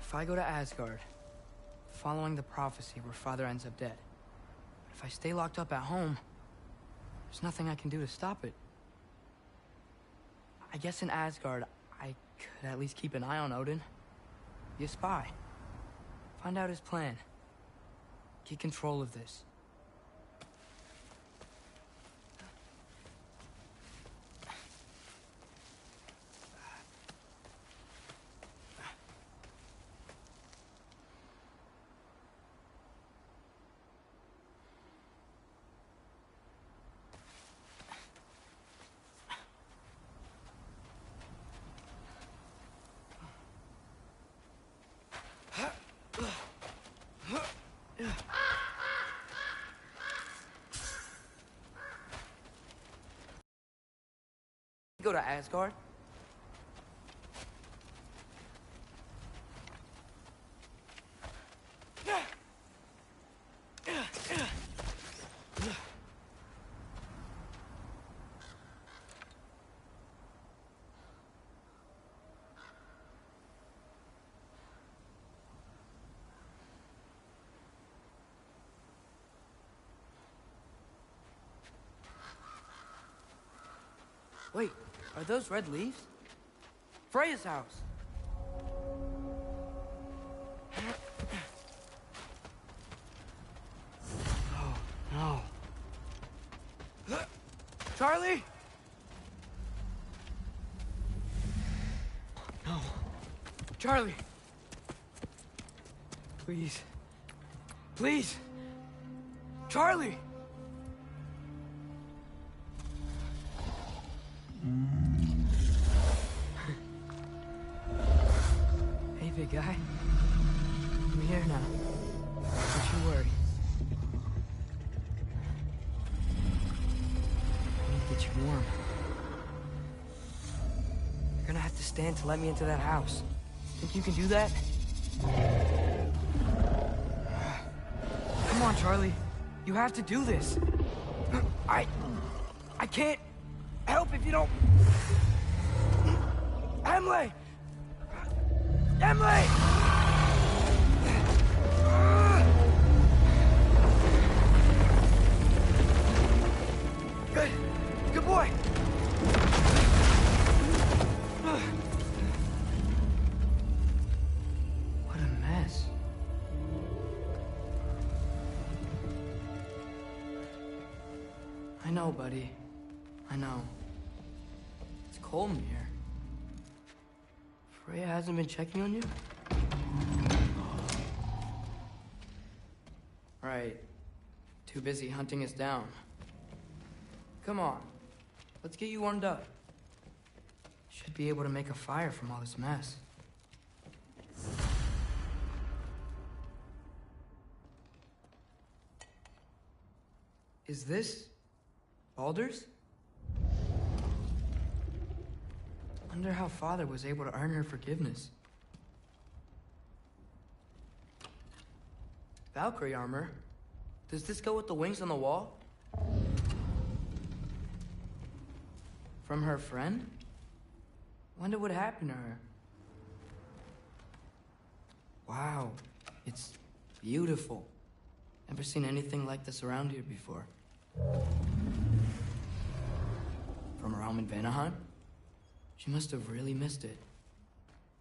If I go to Asgard, following the prophecy where Father ends up dead. But if I stay locked up at home, there's nothing I can do to stop it. I guess in Asgard, I could at least keep an eye on Odin. Be a spy. Find out his plan. Get control of this. Go to Asgard. Wait, are those red leaves? Freya's house. Oh, no. Charlie? No. Charlie. Please. Please. Charlie! Hey, big guy. I'm here now. Don't you worry. I need to get you warm. You're gonna have to stand to let me into that house. Think you can do that? Come on, Charlie. You have to do this. I can't help if you don't... Emily! Emily! Good boy! What a mess. I know, buddy. I know. It's cold in here. Freya hasn't been checking on you? Right. Too busy hunting us down. Come on. Let's get you warmed up. Should be able to make a fire from all this mess. Is this Baldur's? Wonder how Father was able to earn her forgiveness. Valkyrie armor? Does this go with the wings on the wall? From her friend? Wonder what happened to her. Wow, it's beautiful. Never seen anything like this around here before. From her home in Vanaheim? She must have really missed it.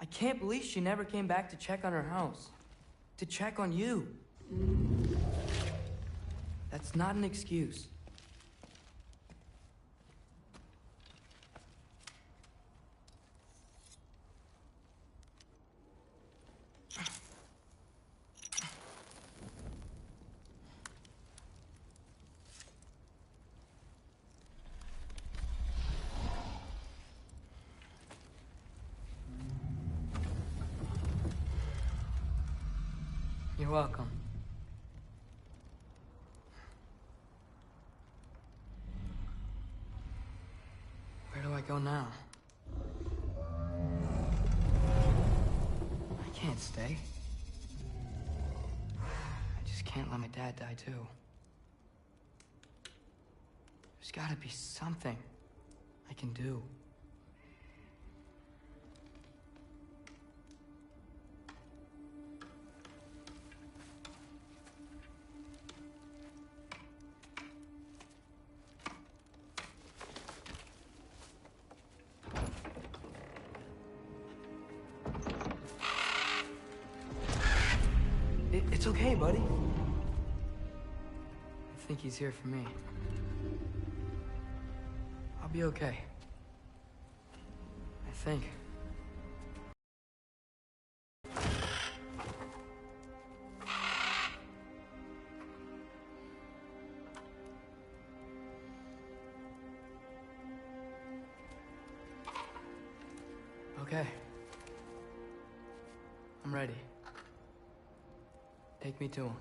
I can't believe she never came back to check on her house. To check on you. That's not an excuse. You're welcome. Where do I go now? I can't stay. I just can't let my dad die too. There's gotta be something I can do. It's okay, buddy. I think he's here for me. I'll be okay. I think. Okay. I'm ready. Take me to him.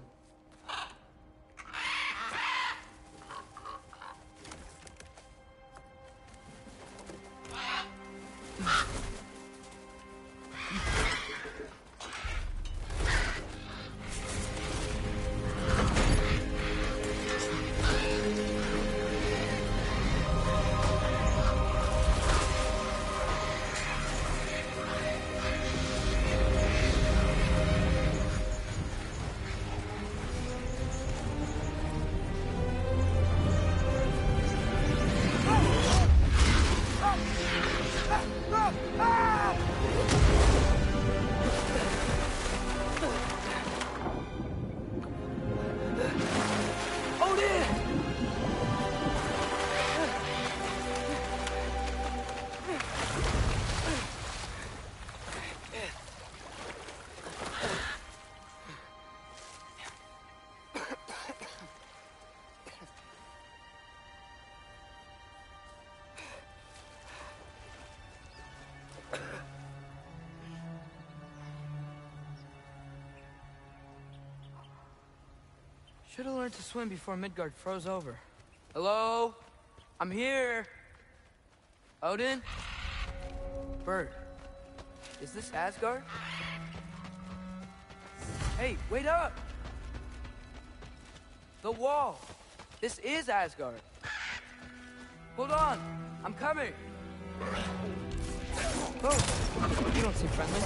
Should have learned to swim before Midgard froze over. Hello? I'm here. Odin? Bird. Is this Asgard? Hey, wait up! The wall. This is Asgard. Hold on. I'm coming. Oh, you don't seem friendly.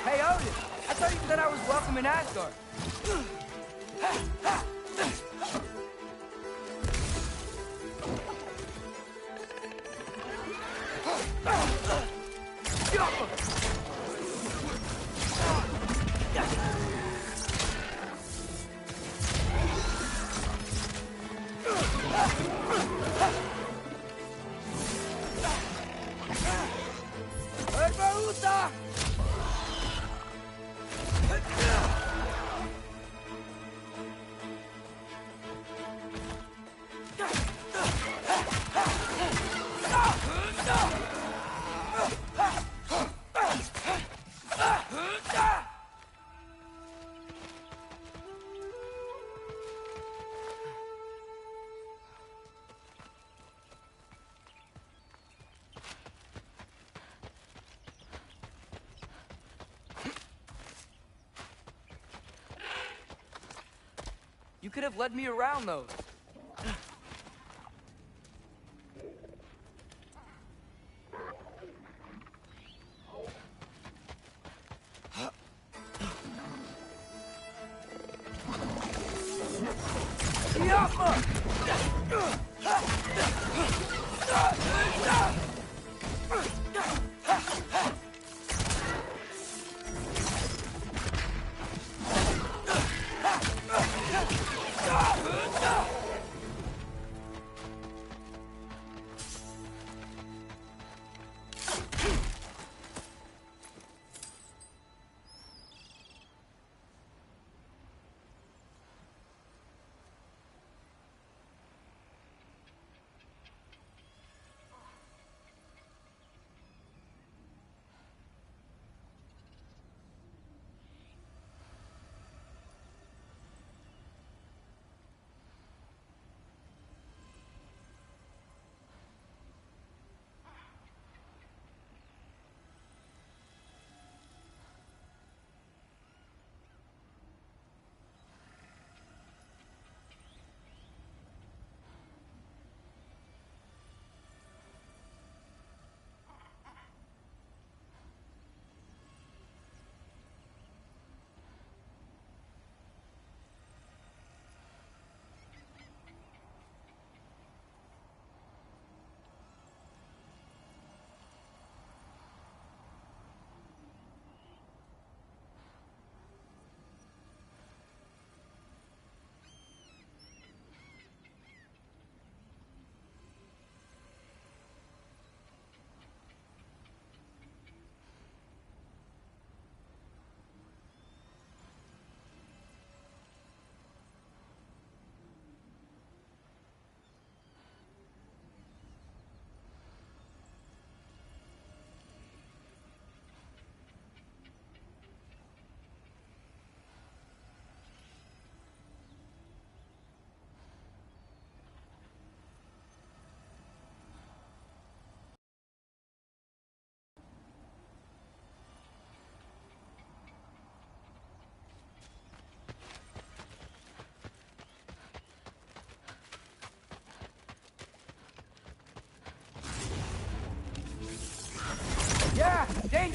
Hey, Odin! I thought you said I was welcome in Asgard. You could have led me around those.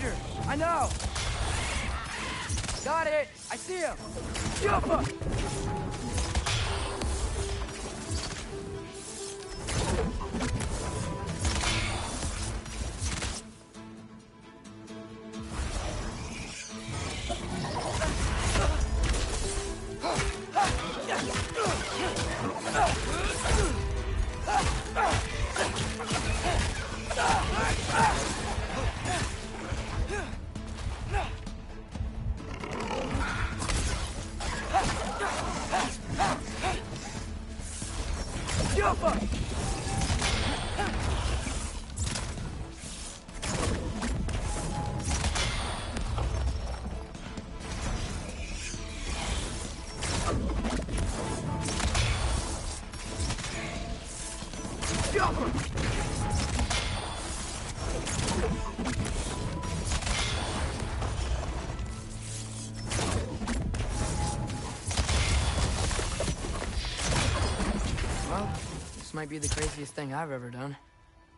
danger! I know! Got it! I see him! Jump! Well, this might be the craziest thing I've ever done.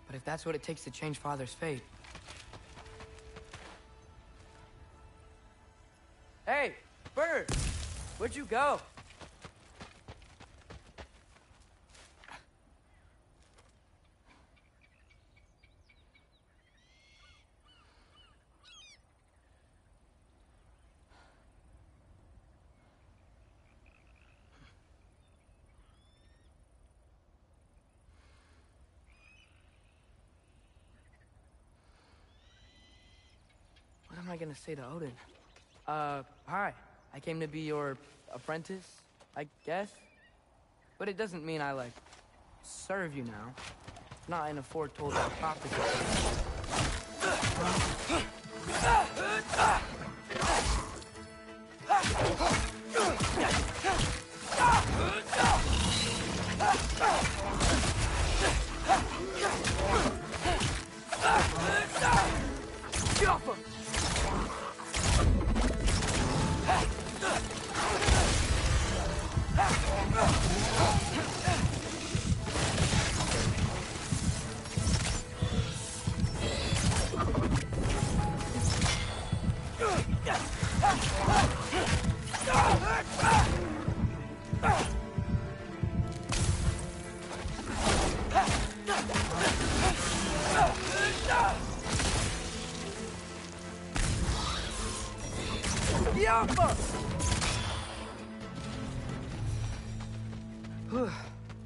But if that's what it takes to change Father's fate... Hey, Bird! Where'd you go? What am I gonna say to Odin? Hi. I came to be your apprentice, I guess? But it doesn't mean I, like, serve you now. Not in a foretold prophecy.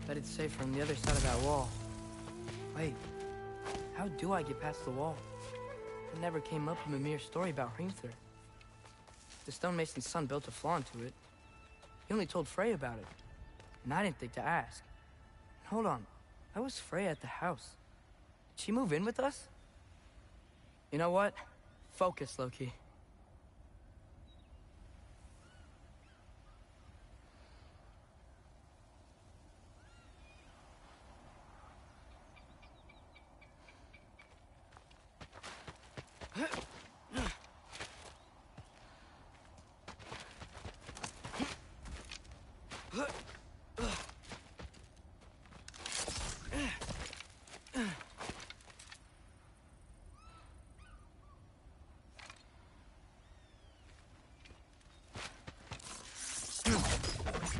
Bet it's safe from the other side of that wall. Wait, how do I get past the wall? It never came up in Mimir's story about Hrimthur. The stonemason's son built a flaw into it. He only told Frey about it, and I didn't think to ask. Hold on, how was Frey at the house? Did she move in with us? You know what? Focus, Loki.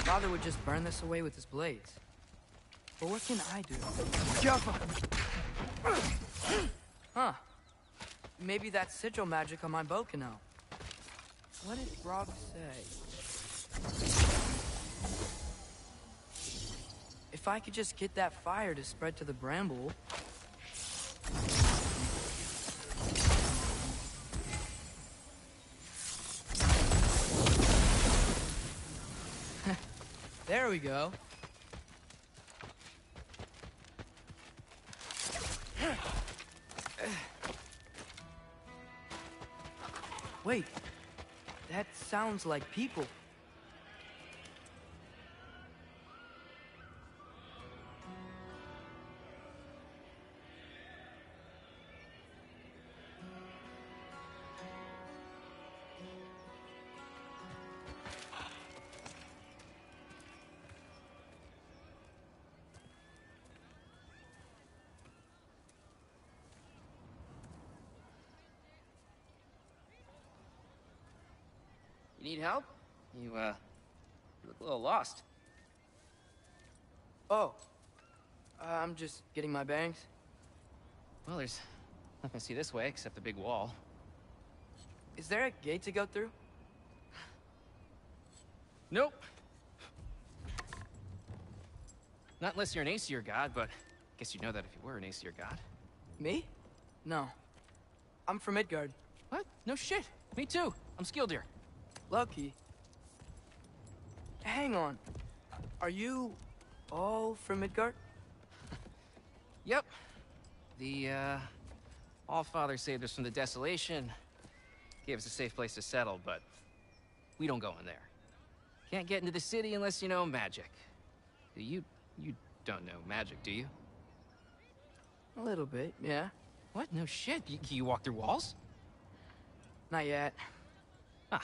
Father would just burn this away with his blades. But what can I do? Huh. Maybe that sigil magic on my bow can help. What did Rob say? If I could just get that fire to spread to the bramble... There we go. Wait, that sounds like people. You need help? You look a little lost. Oh, I'm just getting my bearings. Well, there's nothing to see this way except the big wall. Is there a gate to go through? Nope. Not unless you're an Aesir god, but I guess you'd know that if you were an Aesir god. Me? No. I'm from Midgard. What? No shit. Me too. I'm skilled here. Lucky. Hang on. Are you all from Midgard? Yep. The, Allfather saved us from the desolation. Gave us a safe place to settle, but we don't go in there. Can't get into the city unless you know magic. You don't know magic, do you? A little bit, yeah. What? No shit. You walk through walls? Not yet. Huh.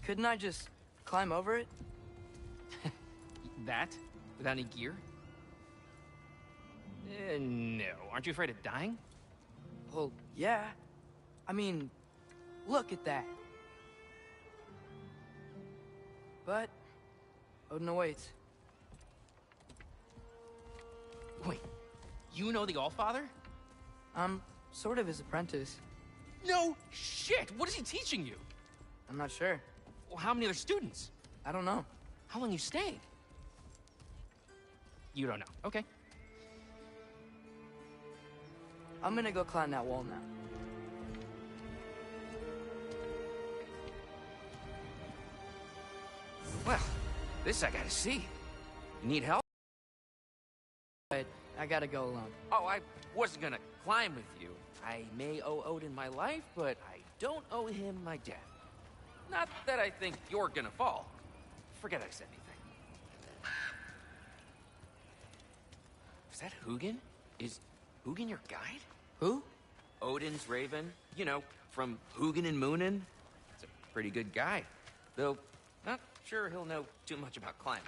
Couldn't I just climb over it? That? Without any gear? No. Aren't you afraid of dying? Well, yeah. I mean, look at that. But Odin awaits. Wait, you know the Allfather? I'm sort of his apprentice. No shit! What is he teaching you? I'm not sure. Well, how many other students? I don't know. How long you stayed? You don't know. Okay. I'm gonna go climb that wall now. Well, this I gotta see. You need help? But I gotta go alone. Oh, I wasn't gonna climb with you. I may owe Odin my life, but I don't owe him my death. Not that I think you're gonna fall. Forget I said anything. Is that Hugin? Is Hugin your guide? Who? Odin's raven. You know, from Hugin and Moonin. It's a pretty good guide. Though, not sure he'll know too much about climbing.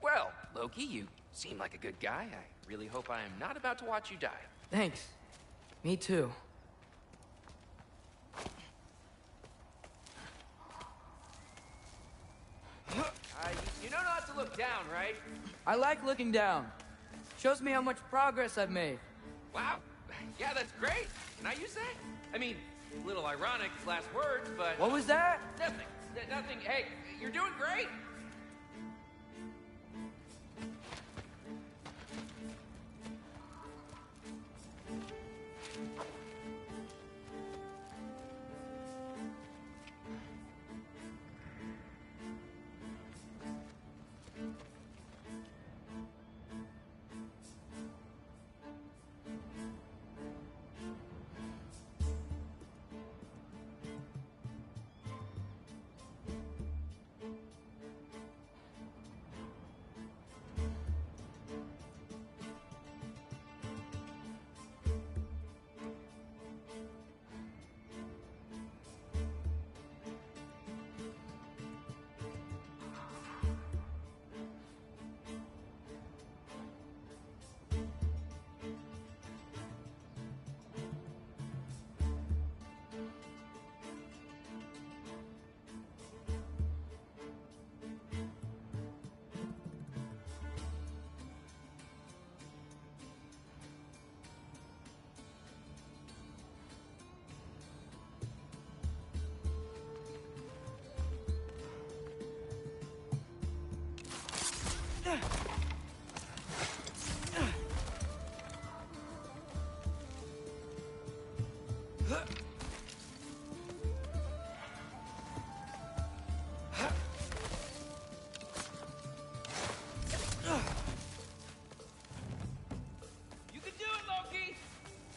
Well, Loki, you seem like a good guy. I really hope I am not about to watch you die. Thanks. Me too. You know not to look down, right? I like looking down. Shows me how much progress I've made. Wow. Yeah, that's great. Can I use that? I mean, a little ironic, last words, but... What was that? Nothing. Nothing. Hey, you're doing great.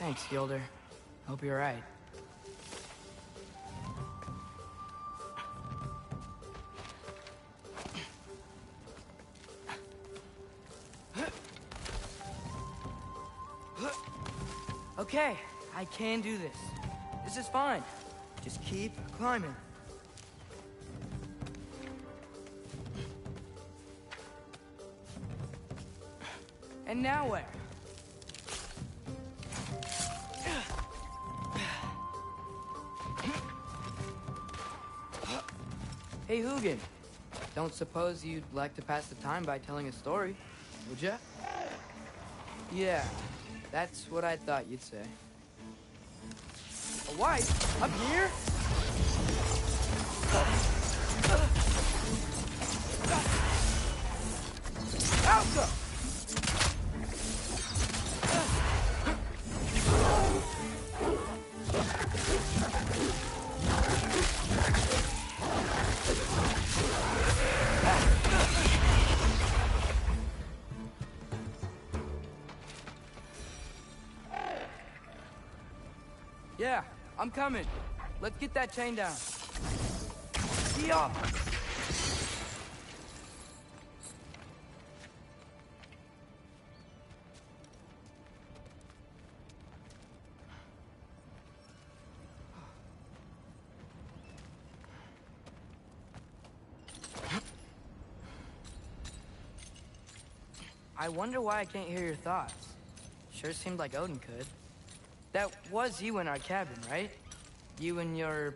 Thanks, Gilder. Hope you're right. Okay, I can do this. This is fine. Just keep climbing. And now where? Hey, Hugin. Don't suppose you'd like to pass the time by telling a story, would ya? Yeah, that's what I thought you'd say. A wife? Up here? Alka! Yeah, I'm coming. Let's get that chain down. Yeah. I wonder why I can't hear your thoughts. Sure seemed like Odin could. That was you in our cabin, right? You and your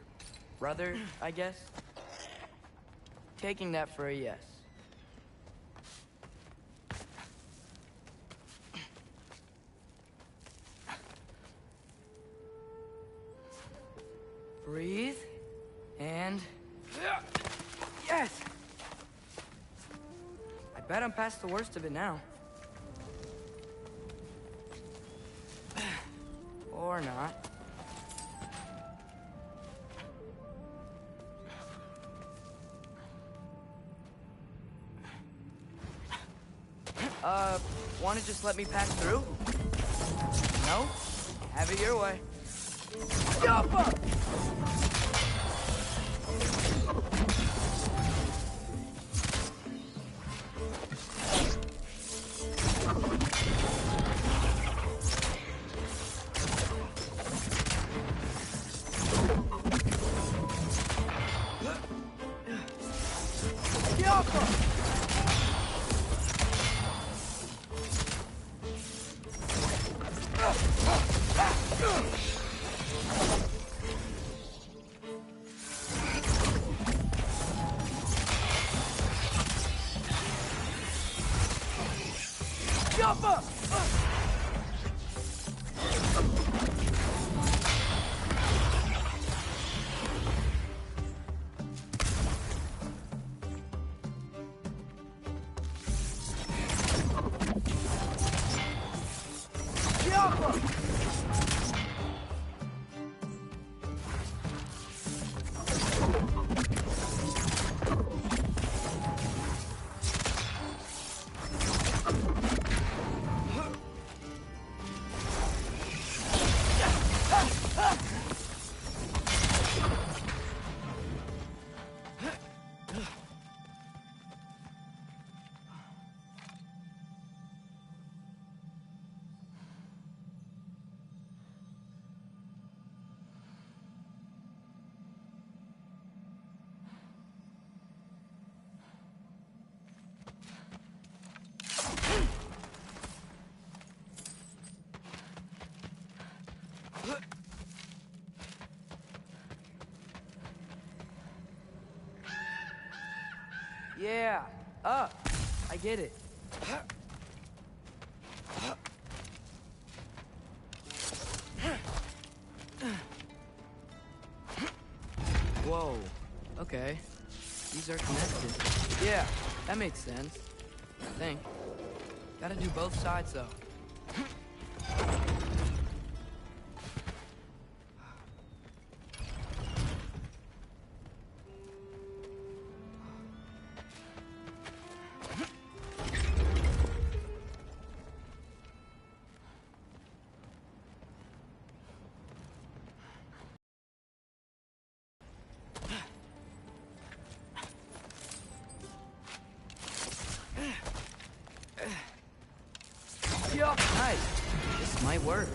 brother, I guess? Taking that for a yes. Breathe. And... Yes! I bet I'm past the worst of it now. Or not. Wanna just let me pass through? No? Have it your way. Jump up! Jump up! Jump up! Yeah, up. I get it. Whoa. Okay. These are connected. Yeah, that makes sense. I think. Gotta do both sides, though. Yup. Nice. This might work.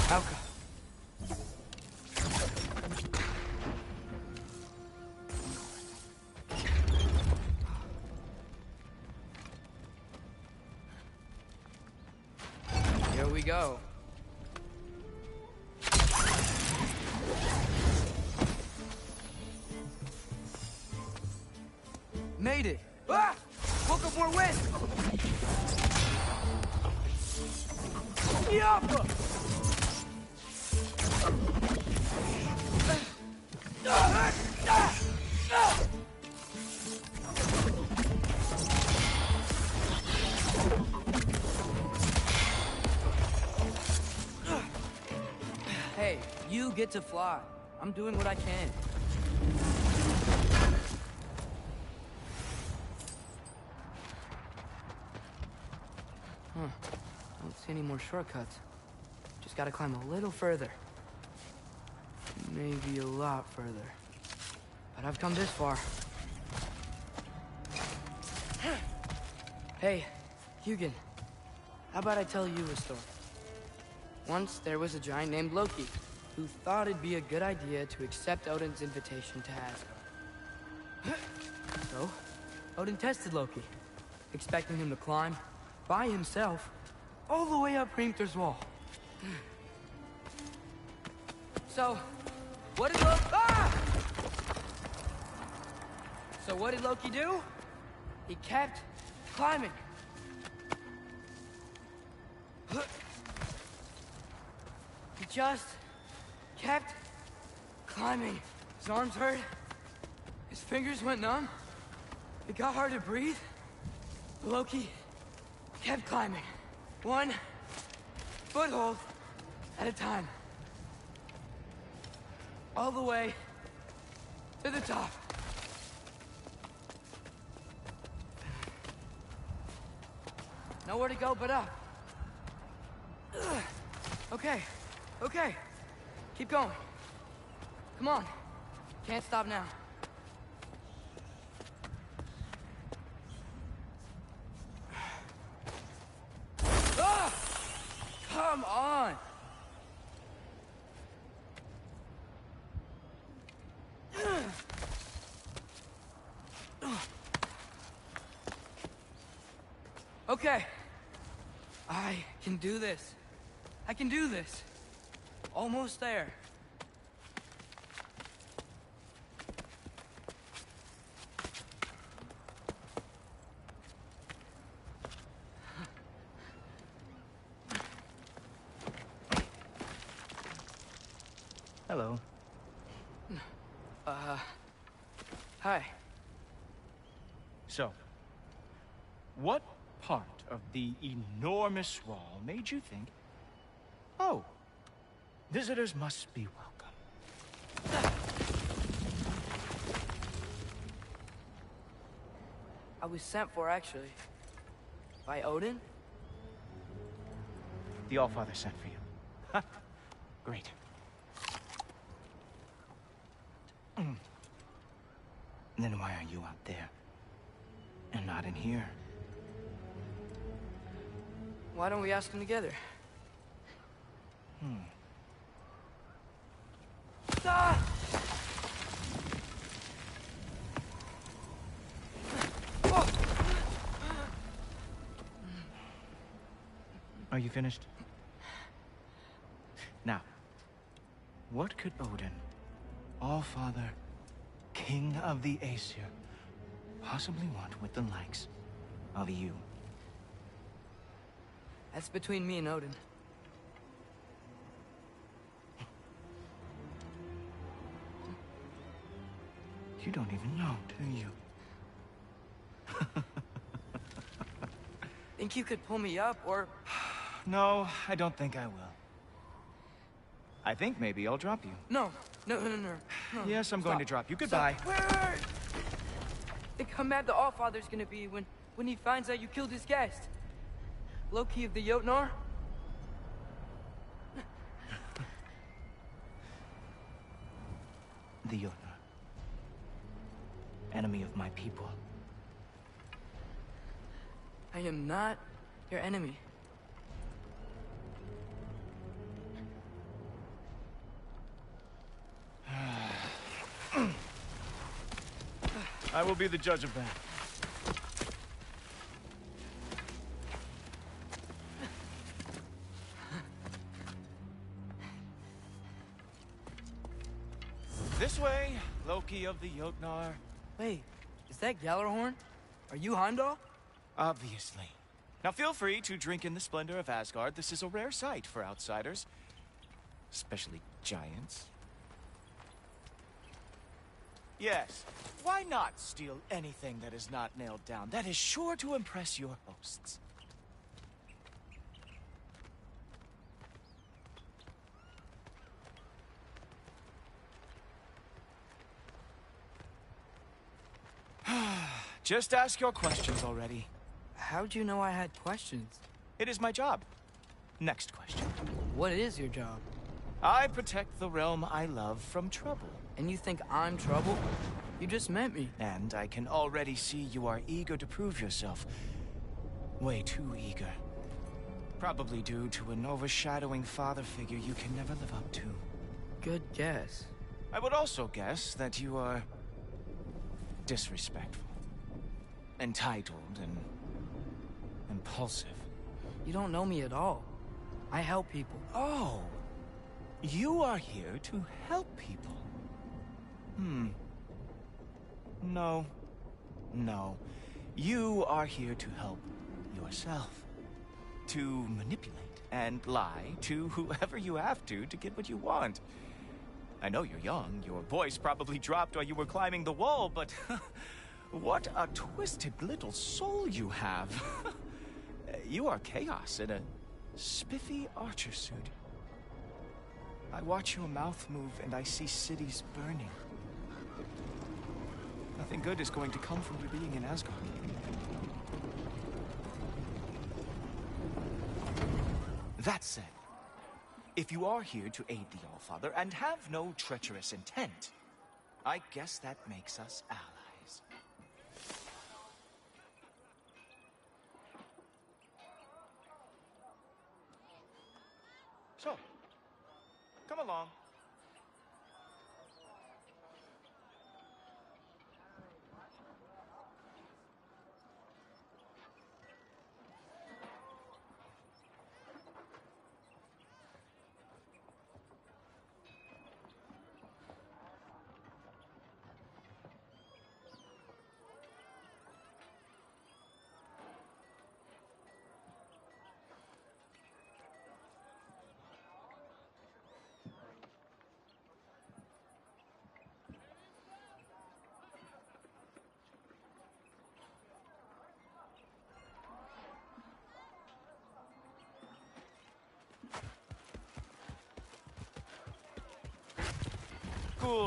How come? Here we go. Made it! Ah! Woke up more wind! Yappa! Hey, you get to fly. I'm doing what I can. Huh. I don't see any more shortcuts. Just gotta climb a little further. Maybe a lot further. But I've come this far. Hey, Hugin. How about I tell you a story? Once there was a giant named Loki, who thought it'd be a good idea to accept Odin's invitation to Asgard. So, Odin tested Loki, expecting him to climb, by himself, all the way up Hrimthur's wall. So, what did Loki do? He kept climbing. He just kept climbing. His arms hurt. His fingers went numb. It got hard to breathe. Loki kept climbing. One foothold at a time. All the way to the top. Nowhere to go but up. Okay, okay. Keep going. Come on. Can't stop now. Ah! Come on! Okay. I can do this. I can do this. Almost there. Hello. Hi. So, what part of the enormous wall made you think, oh, visitors must be welcome? I was sent for, actually. By Odin? The Allfather sent for you. Ha! Great. Then why are you out there? And not in here? Why don't we ask them together? Ah! Are you finished? Now, what could Odin, Allfather, King of the Aesir, possibly want with the likes of you? That's between me and Odin. You don't even know, do you? Think you could pull me up, or... No, I don't think I will. I think maybe I'll drop you. No. No. Yes, I'm going Stop. to drop you. Goodbye. Stop. Wait. Think how mad the Allfather's gonna be when he finds out you killed his guest. Loki of the Jotnar? The Jotnar. Enemy of my people. I am not your enemy. I will be the judge of that. This way, Loki of the Jotnar. Wait, is that Gjallarhorn? Are you Heimdall? Obviously. Now feel free to drink in the splendor of Asgard. This is a rare sight for outsiders. Especially giants. Yes, why not steal anything that is not nailed down? That is sure to impress your hosts. Just ask your questions already. How'd you know I had questions? It is my job. Next question. What is your job? I protect the realm I love from trouble. And you think I'm trouble? You just met me. And I can already see you are eager to prove yourself. Way too eager. Probably due to an overshadowing father figure you can never live up to. Good guess. I would also guess that you are disrespectful, entitled, and impulsive. You don't know me at all. I help people. Oh, you are here to help people. No. You are here to help yourself. To manipulate and lie to whoever you have to get what you want. I know you're young. Your voice probably dropped while you were climbing the wall, but what a twisted little soul you have. You are chaos in a spiffy archer suit. I watch your mouth move and I see cities burning. Nothing good is going to come from you being in Asgard. That said, if you are here to aid the Allfather and have no treacherous intent, I guess that makes us allies. So, come along.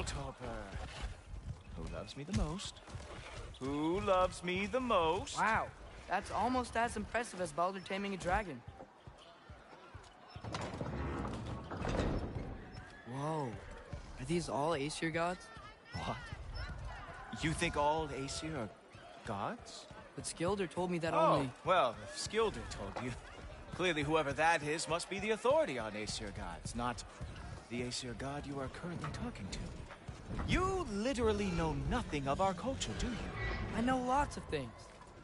Topper. Who loves me the most? Who loves me the most? Wow, that's almost as impressive as Baldur taming a dragon. Whoa, are these all Aesir gods? What? You think all Aesir are gods? But Skilder told me that Oh, only... well, if Skilder told you, clearly whoever that is must be the authority on Aesir gods, not the Aesir god you are currently talking to. You literally know nothing of our culture, do you? I know lots of things.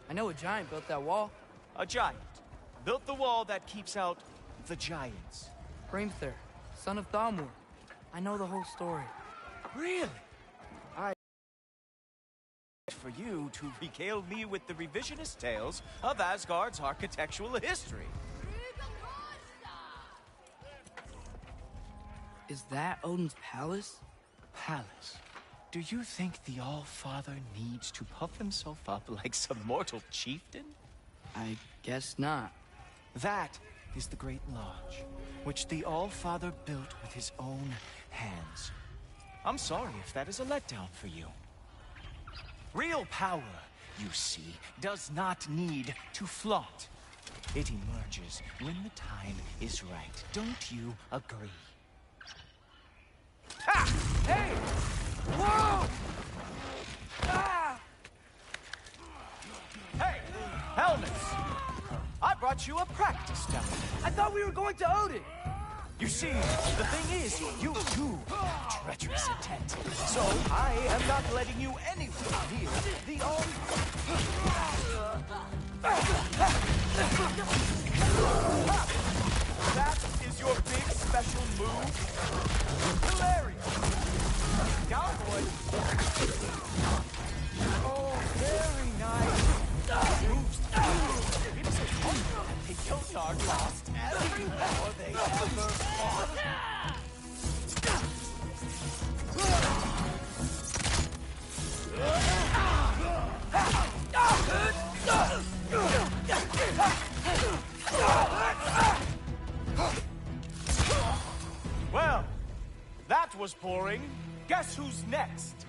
I know a giant built that wall. A giant built the wall that keeps out the giants. Hrimthur, son of Thalmor. I know the whole story. Really? For you to regale me with the revisionist tales of Asgard's architectural history. Is that Odin's palace? Palace. Do you think the All-Father needs to puff himself up like some mortal chieftain? I guess not. That is the Great Lodge, which the All-Father built with his own hands. I'm sorry if that is a letdown for you. Real power, you see, does not need to flaunt. It emerges when the time is right. Don't you agree? Ha! Hey! Whoa! Ah! Hey! Helmets! I brought you a practice dummy. I thought we were going to Odin! You see, the thing is, you too have treacherous intent. So I am not letting you anywhere near the That is your big special move? Hilarious! Cowboy! Oh, very nice. Moves. It is a wonder that the Yotard lost ever before they ever fought. Well, that was boring. Guess who's next?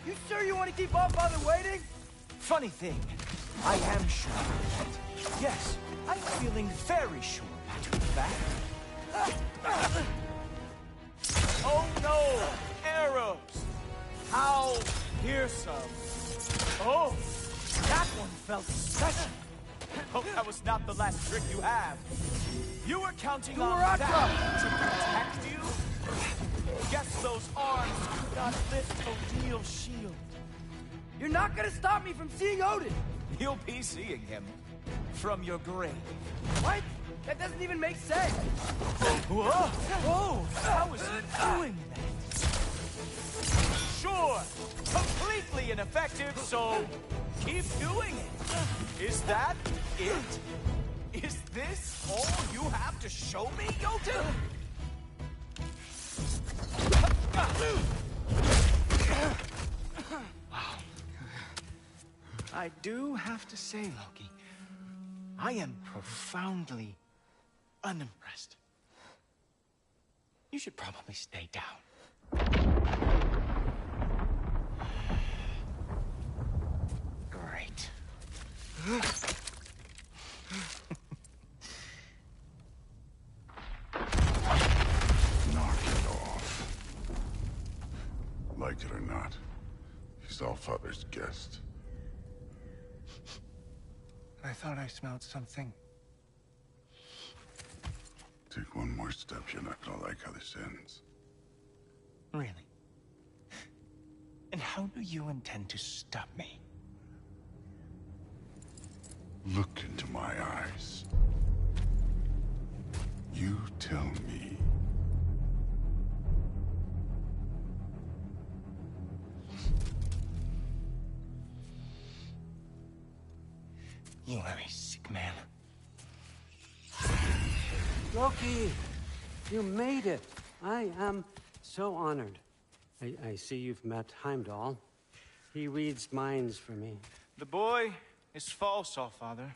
You sure you want to keep All-Father waiting? Funny thing, I am sure of that. Yes, I'm feeling very sure, matter of fact. Oh no! Arrows! How fearsome! Oh, that one felt special. Hope that was not the last trick you have. You were counting on that to protect you? Guess those arms could not lift O'Neill's shield. You're not gonna stop me from seeing Odin! You'll be seeing him from your grave. What? That doesn't even make sense! Whoa! Whoa! How is he doing that? Sure! Completely ineffective, so keep doing it! Is that it? Is this all you have to show me, Jotun? Wow. I do have to say, Loki, I am profoundly unimpressed. You should probably stay down. Great. Knock it off. Like it or not, he's Allfather's guest. I thought I smelled something. Take one more step, you're not gonna like how this ends. Really? And how do you intend to stop me? Look into my eyes. You tell me. You are a sick man. Loki, you made it. I am so honored. I see you've met Heimdall. He reads minds for me. The boy is false, Allfather.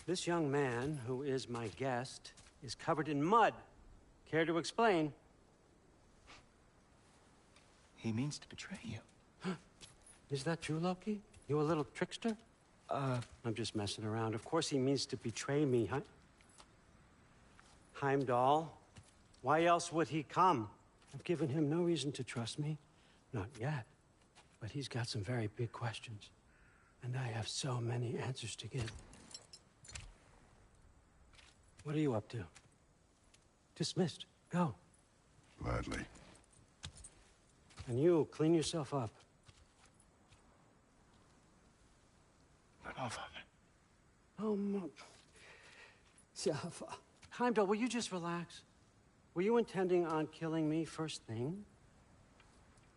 This young man, who is my guest, is covered in mud. Care to explain? He means to betray you. Is that true, Loki? You a little trickster? I'm just messing around. Of course he means to betray me, Heimdall, why else would he come? I've given him no reason to trust me. Not yet. But he's got some very big questions. And I have so many answers to give. What are you up to? Dismissed. Go. Gladly. And you, clean yourself up. But Allfather. Oh, Heimdall, will you just relax? Were you intending on killing me first thing?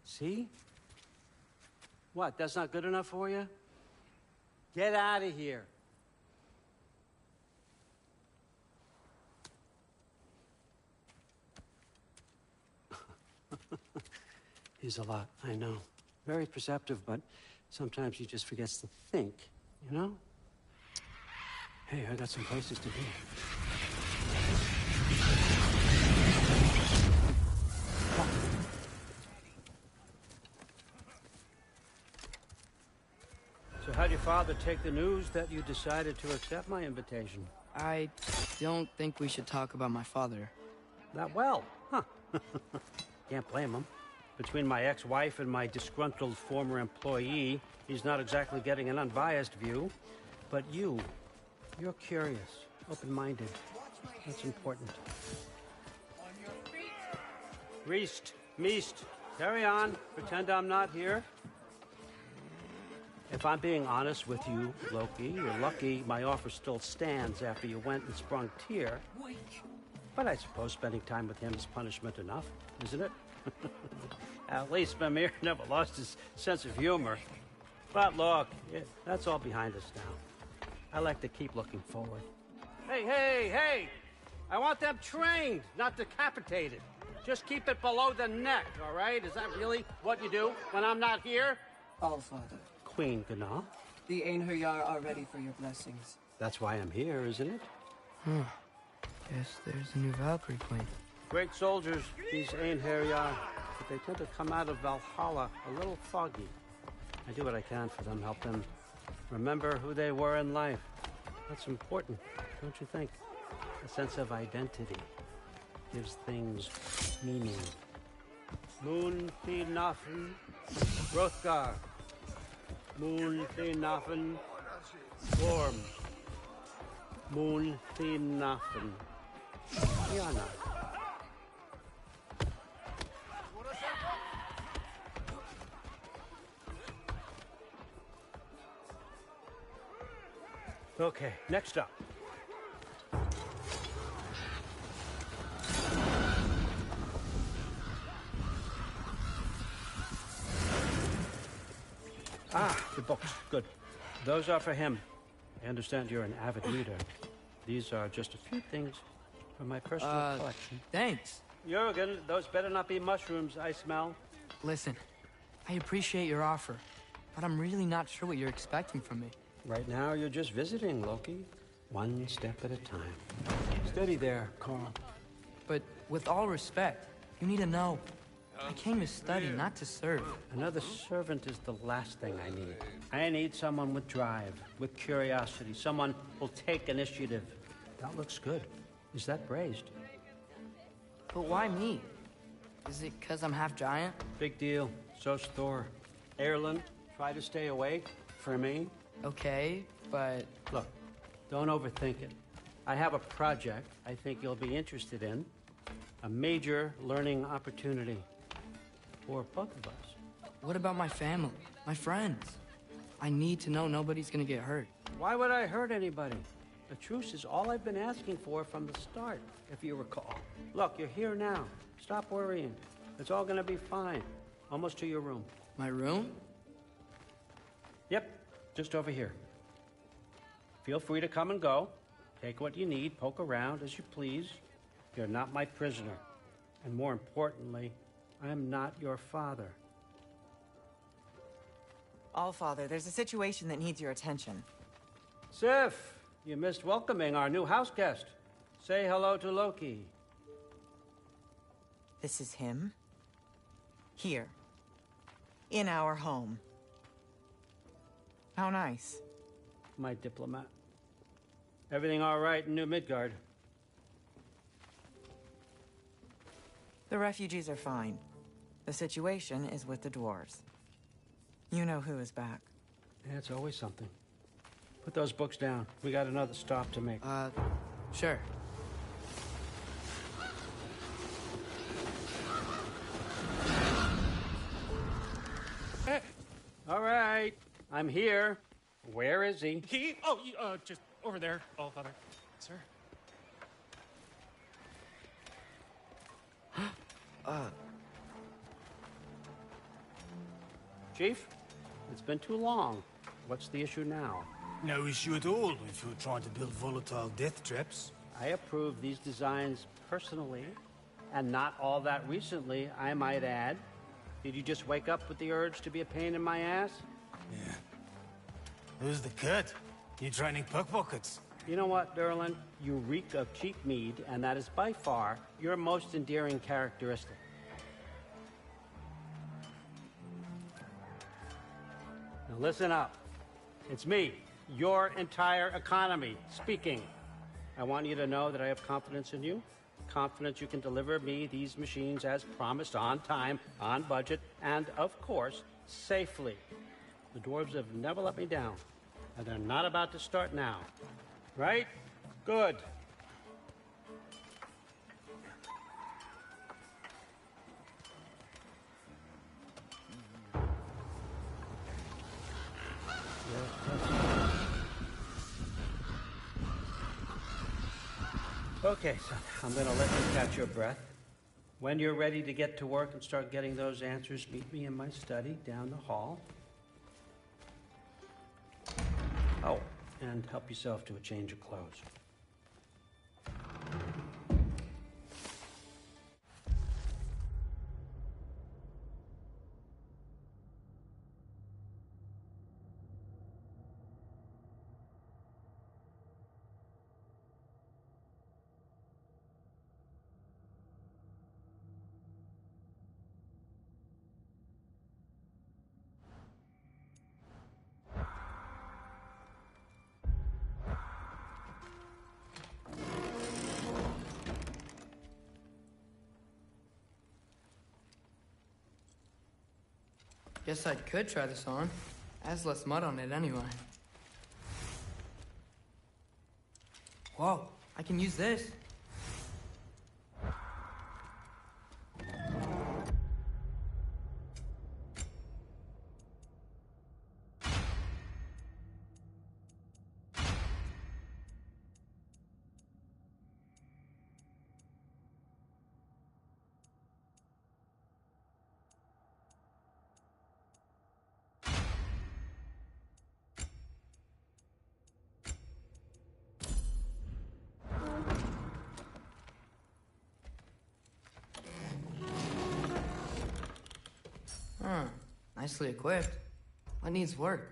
See? What, that's not good enough for you? Get out of here. He's a lot, I know. Very perceptive, but sometimes he just forgets to think, you know? Hey, I got some places to be. So how'd your father take the news that you decided to accept my invitation? I don't think we should talk about my father. Not well, huh? Can't blame him. Between my ex-wife and my disgruntled former employee, he's not exactly getting an unbiased view. But you're curious, open-minded. That's important. Reist, meest, carry on. Pretend I'm not here. If I'm being honest with you, Loki, you're lucky my offer still stands after you went and sprung Tyr. But I suppose spending time with him is punishment enough, isn't it? At least Mimir never lost his sense of humor. But look, that's all behind us now. I like to keep looking forward. Hey! I want them trained, not decapitated. Just keep it below the neck, all right? Is that really what you do when I'm not here? All Father. Queen Gná. The Einherjar are ready for your blessings. That's why I'm here, isn't it? Guess there's a new Valkyrie Queen. Great soldiers, these Einherjar, but they tend to come out of Valhalla a little foggy. I do what I can for them, help them remember who they were in life. That's important, don't you think? A sense of identity gives things meaning. Moon Nafen, Hrothgar. Moon Nafen, Worm. Moon Nafen, Yana. Okay, next up. The books. Good. Those are for him. I understand you're an avid reader. These are just a few things from my personal collection. Thanks. Jurgen, those better not be mushrooms I smell. Listen, I appreciate your offer, but I'm really not sure what you're expecting from me. Right now, you're just visiting, Loki. One step at a time. Steady there, Carl. But with all respect, you need to know. I came to study, not to serve. Another servant is the last thing I need. I need someone with drive, with curiosity, someone who'll take initiative. That looks good. Is that braised? But why me? Is it because I'm half giant? Big deal. So's Thor. Erlen, try to stay awake for me. Okay, but... Look, don't overthink it. I have a project I think you'll be interested in. A major learning opportunity. For both of us. What about my family? My friends? I need to know nobody's gonna get hurt. Why would I hurt anybody? A truce is all I've been asking for from the start, if you recall. Look, you're here now. Stop worrying. It's all gonna be fine. Almost to your room. My room? Yep, just over here. Feel free to come and go. Take what you need, poke around as you please. You're not my prisoner. And more importantly, I'm not your father. All Father, there's a situation that needs your attention. Sif, you missed welcoming our new house guest. Say hello to Loki. This is him? Here. In our home. How nice. My diplomat. Everything all right in New Midgard? The refugees are fine. The situation is with the dwarves. You know who is back. Yeah, it's always something. Put those books down. We got another stop to make. Sure. Hey. All right. I'm here. Where is he? Just over there, All Father. Sir? Chief, it's been too long. What's the issue now? No issue at all if you're trying to build volatile death traps. I approve these designs personally, and not all that recently, I might add. Did you just wake up with the urge to be a pain in my ass? Yeah. Who's the kid? You training pickpockets? You know what, Derlin? You reek of cheap mead, and that is by far your most endearing characteristic. Now listen up. It's me, your entire economy, speaking. I want you to know that I have confidence in you. Confidence you can deliver me these machines as promised, on time, on budget, and, of course, safely. The dwarves have never let me down, and they're not about to start now. Right? Good. Okay, son, I'm gonna let you catch your breath. When you're ready to get to work and start getting those answers, meet me in my study down the hall. Oh, and help yourself to a change of clothes. Guess I could try this on. It has less mud on it anyway. Whoa, I can use this. Huh, nicely equipped. What needs work?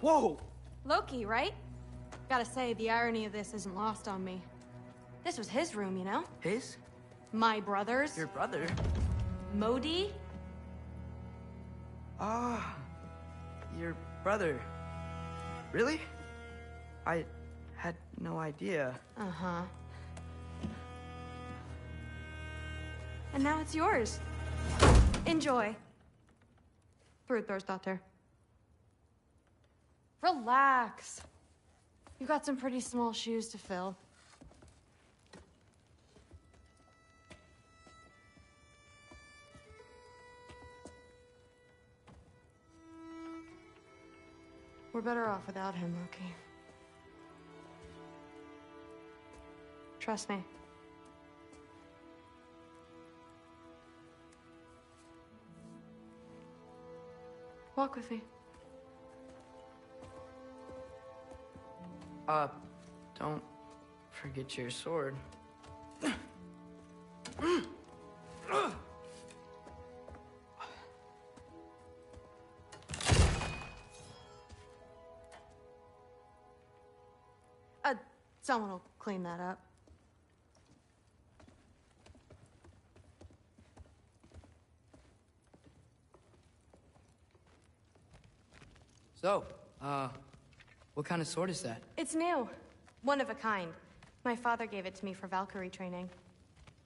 Whoa! Loki, right? Gotta say, the irony of this isn't lost on me. This was his room, you know? His? My brother's. Your brother? Modi? Ah, your brother. Really? I had no idea. Uh-huh. And now it's yours. Enjoy. Daughter. Relax. You got some pretty small shoes to fill. We're better off without him, Loki. Trust me. Walk with me. Don't forget your sword. Someone will clean that up. So, what kind of sword is that? It's new. One of a kind. My father gave it to me for Valkyrie training.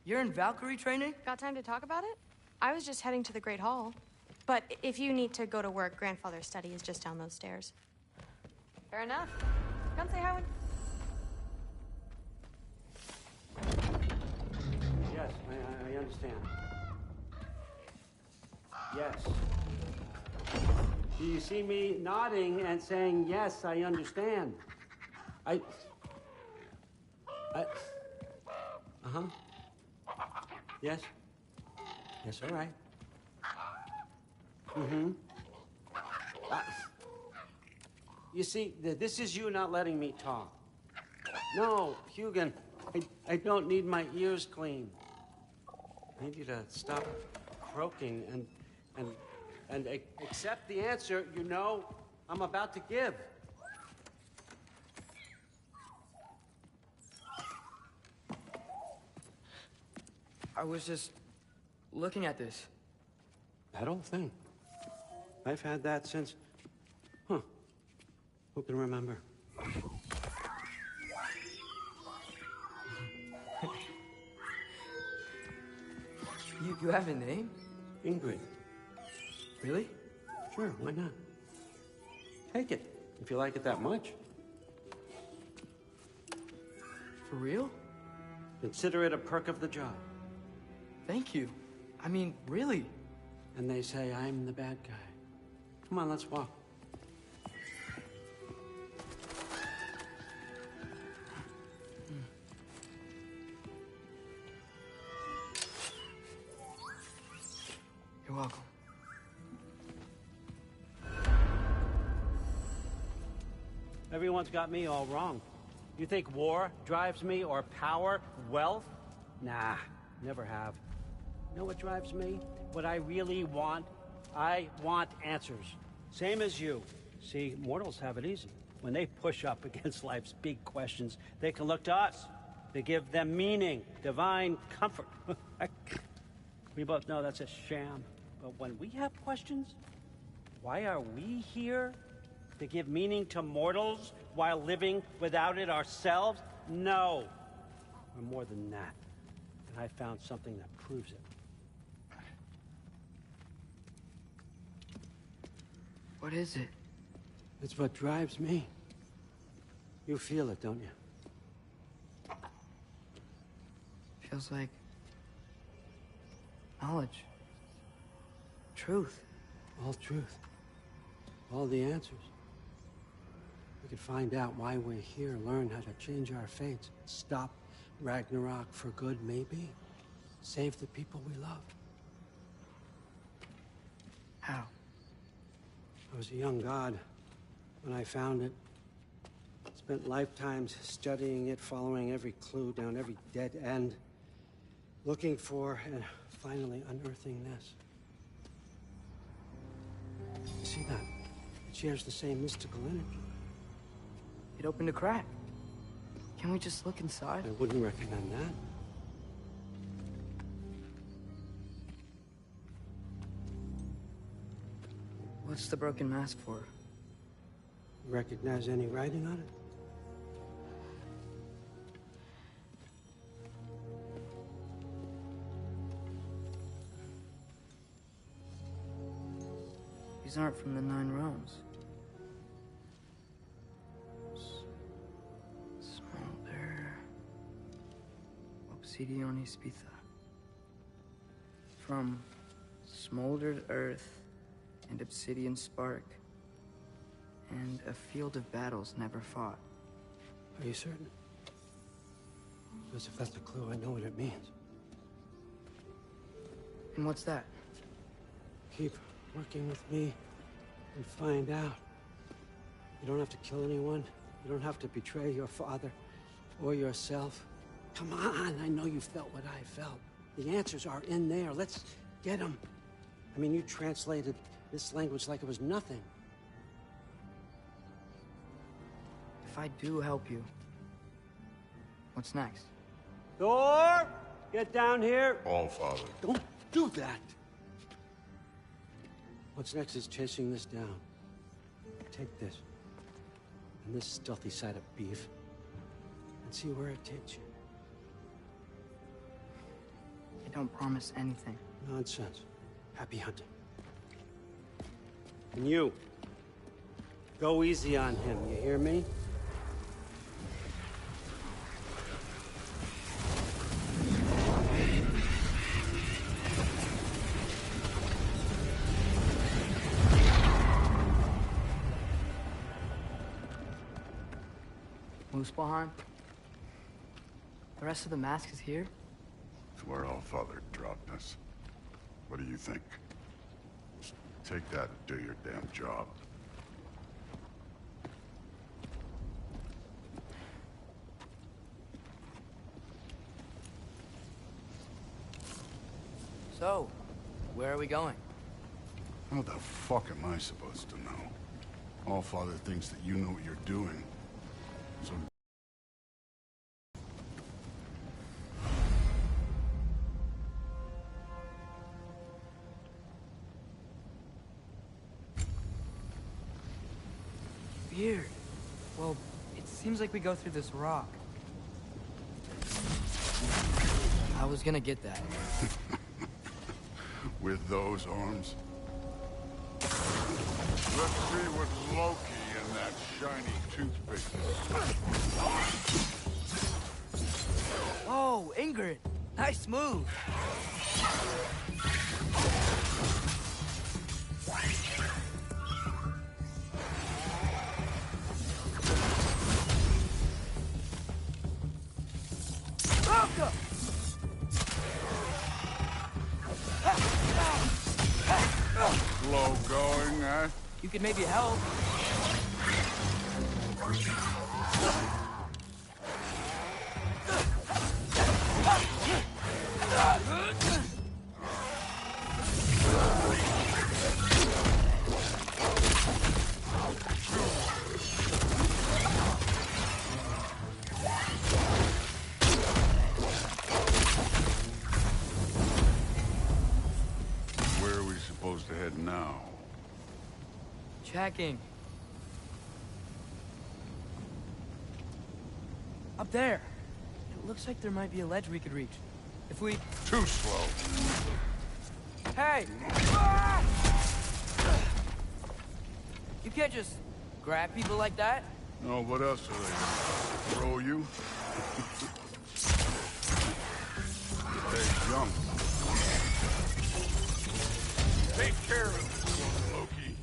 You're in Valkyrie training? Got time to talk about it? I was just heading to the Great Hall. But if you need to go to work, Grandfather's study is just down those stairs. Fair enough. Come say hi when... Yes. Do you see me nodding and saying, yes, I understand? Uh-huh. Yes? Yes, all right. Mm-hmm. You see, this is you not letting me talk. No, Hugin, I don't need my ears cleaned. I need you to stop croaking and accept the answer you know I'm about to give. I was just looking at this. That old thing. I've had that since... Who can remember? You have a name? Ingrid. Really? Sure, why not? Take it, if you like it that much. For real? Consider it a perk of the job. Thank you. I mean, really. And they say I'm the bad guy. Come on, let's walk. You're welcome. Everyone's got me all wrong. You think war drives me, or power, wealth? Nah, never have. You know what drives me? What I really want? I want answers. Same as you. See, mortals have it easy. When they push up against life's big questions, they can look to us. They give them meaning, divine comfort. We both know that's a sham. But when we have questions, why are we here? To give meaning to mortals while living without it ourselves? No. We're more than that. And I found something that proves it. What is it? It's what drives me. You feel it, don't you? Feels like knowledge. Truth. All truth. All the answers. We could find out why we're here, learn how to change our fates, stop Ragnarok for good, maybe. Save the people we love. How? I was a young god when I found it. Spent lifetimes studying it, following every clue down every dead end, looking for and finally unearthing this. You see that? It shares the same mystical energy. It opened a crack. Can we just look inside? I wouldn't recommend that. What's the broken mask for? Recognize any writing on it? These aren't from the Nine Realms. Smolder. Obsidione Spitha. From smoldered earth and obsidian spark, and a field of battles never fought. Are you certain? Because if that's a clue, I know what it means. And what's that? Keep working with me and find out. You don't have to kill anyone. You don't have to betray your father or yourself. Come on, I know you felt what I felt. The answers are in there. Let's get them. I mean, you translated this language like it was nothing. If I do help you, what's next? Thor! Get down here! All Father. Don't do that! What's next is chasing this down. Take this, and this stealthy side of beef, and see where it takes you. I don't promise anything. Nonsense. Happy hunting. And you, go easy on him, you hear me? Muspelheim? The rest of the mask is here? It's where Allfather dropped us. What do you think? Just take that and do your damn job. So, where are we going? How the fuck am I supposed to know? Allfather thinks that you know what you're doing. So... Weird. Well, it seems like we go through this rock. I was gonna get that. With those arms? Let's see what Loki and that shiny toothpick is. Oh, Ingrid! Nice move! Slow going, eh? You could maybe help. Where are we supposed to head now? Checking. Up there. It looks like there might be a ledge we could reach. If we... Too slow. Hey! You can't just grab people like that. No, what else are they gonna throw you? Hey, jump. Take care of this one, Loki.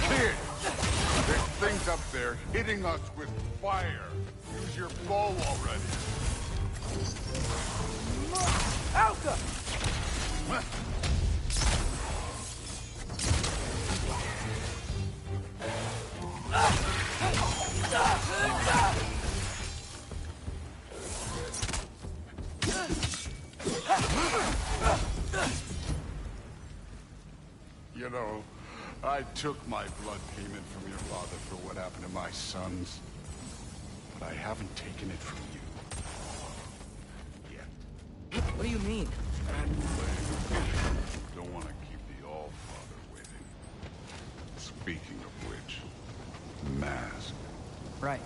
Kid, there's things up there hitting us with fire. Use your bow already. Alka! You know, I took my blood payment from your father for what happened to my sons. But I haven't taken it from you. Yet. What do you mean? Don't want to keep the Allfather waiting. Speaking of which, mask. Right.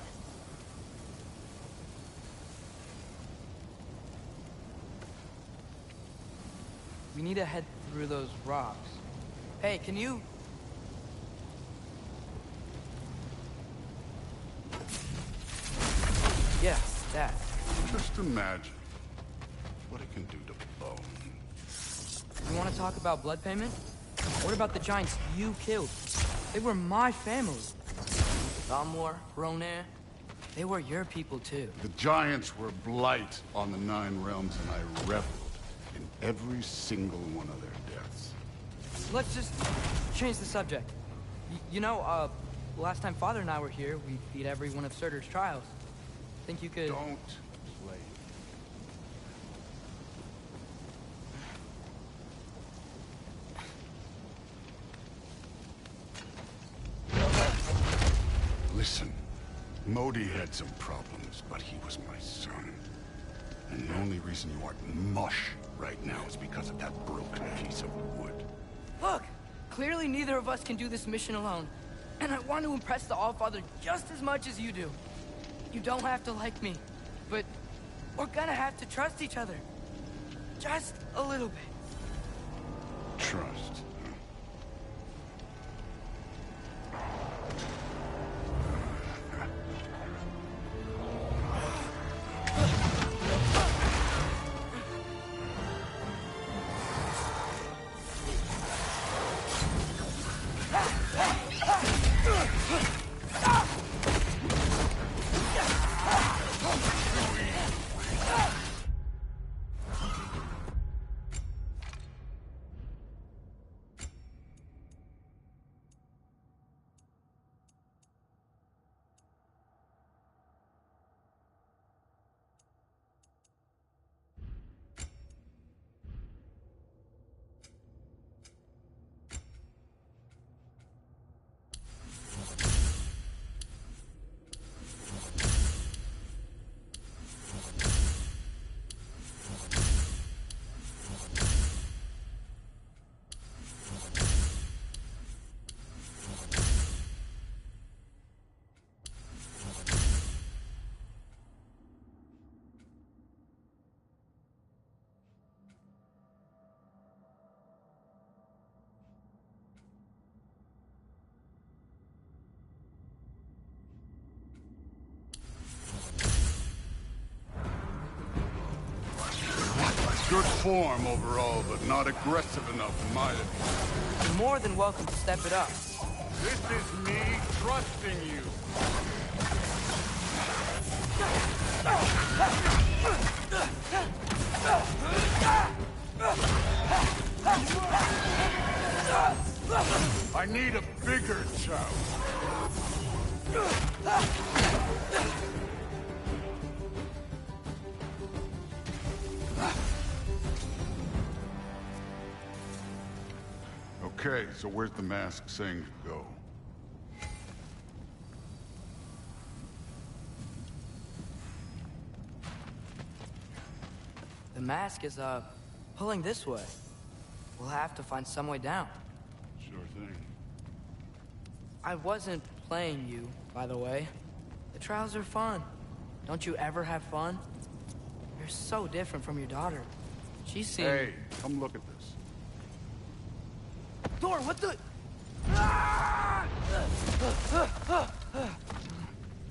We need to head through those rocks. Hey, can you... Yes, that. Just imagine what it can do to bone. You want to talk about blood payment? What about the giants you killed? They were my family. Thamor, Ronan, they were your people too. The giants were blight on the Nine Realms, and I reveled in every single one of their deaths. Let's just change the subject. You know, last time Father and I were here, we beat every one of Surtur's trials. Think you could... Don't play. Listen, Modi had some problems, but he was my son. And the only reason you aren't mush right now is because of that broken piece of wood. Look! Clearly neither of us can do this mission alone. And I want to impress the Allfather just as much as you do. You don't have to like me, but we're gonna have to trust each other. Just a little bit. Trust. Good form overall, but not aggressive enough in my opinion. You're more than welcome to step it up. This is me trusting you. I need a bigger chow. Okay, so where's the mask saying to go? The mask is, pulling this way. We'll have to find some way down. Sure thing. I wasn't playing you, by the way. The trials are fun. Don't you ever have fun? You're so different from your daughter. She seemed... Hey, come look at this. Thor, what the...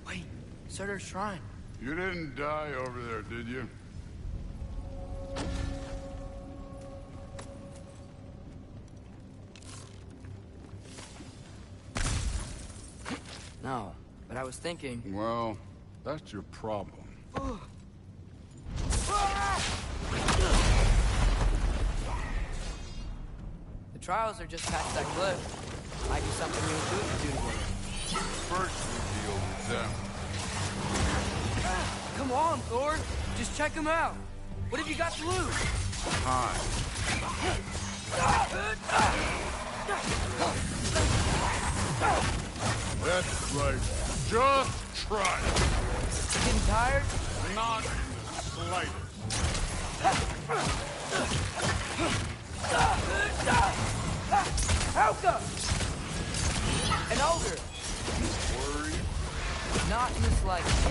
Wait, Surtur's shrine. You didn't die over there, did you? No, but I was thinking... Well, that's your problem. The trials are just past that cliff. Might be something you and Groot could do together. First, we deal with them. Come on, Thor. Just check them out. What have you got to lose? Time. That's right. Just try it. Getting tired? Not in the slightest. Helga! An ogre! Worried? Not in the slightest.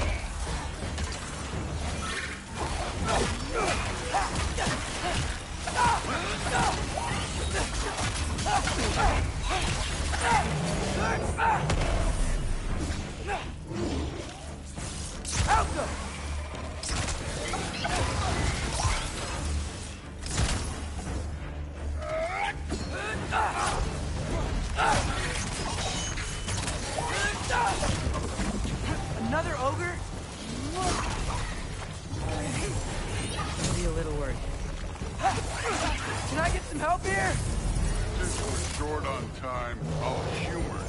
Helga! Another ogre? Be a little worried. Can I get some help here? Since we're short on time, I'll humor it.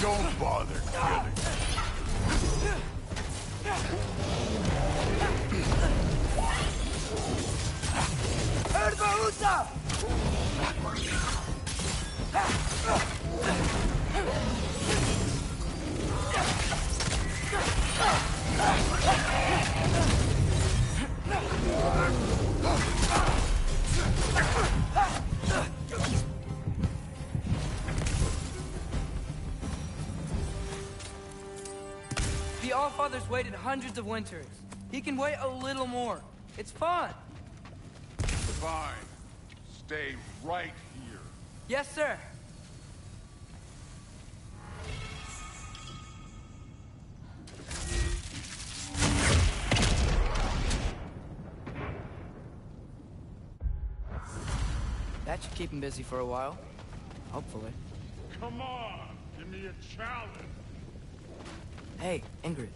Don't bother killing. Herba The Allfather's waited hundreds of winters. He can wait a little more. It's fun. Fine. Stay right here. Yes, sir. That That should keep him busy for a while. Hopefully. Come on, give me a challenge. Hey, Ingrid.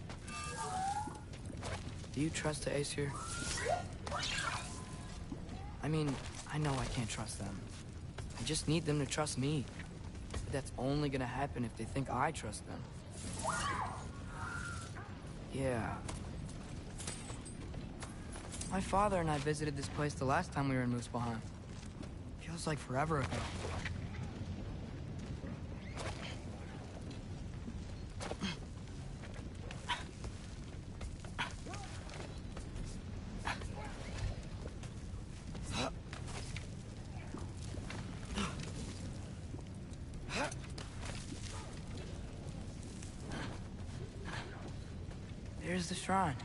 Do you trust the Aesir? I mean, I know I can't trust them. I just need them to trust me. But that's only gonna happen if they think I trust them. Yeah. My father and I visited this place the last time we were in Muspelheim. Feels like forever ago. There's the shrine.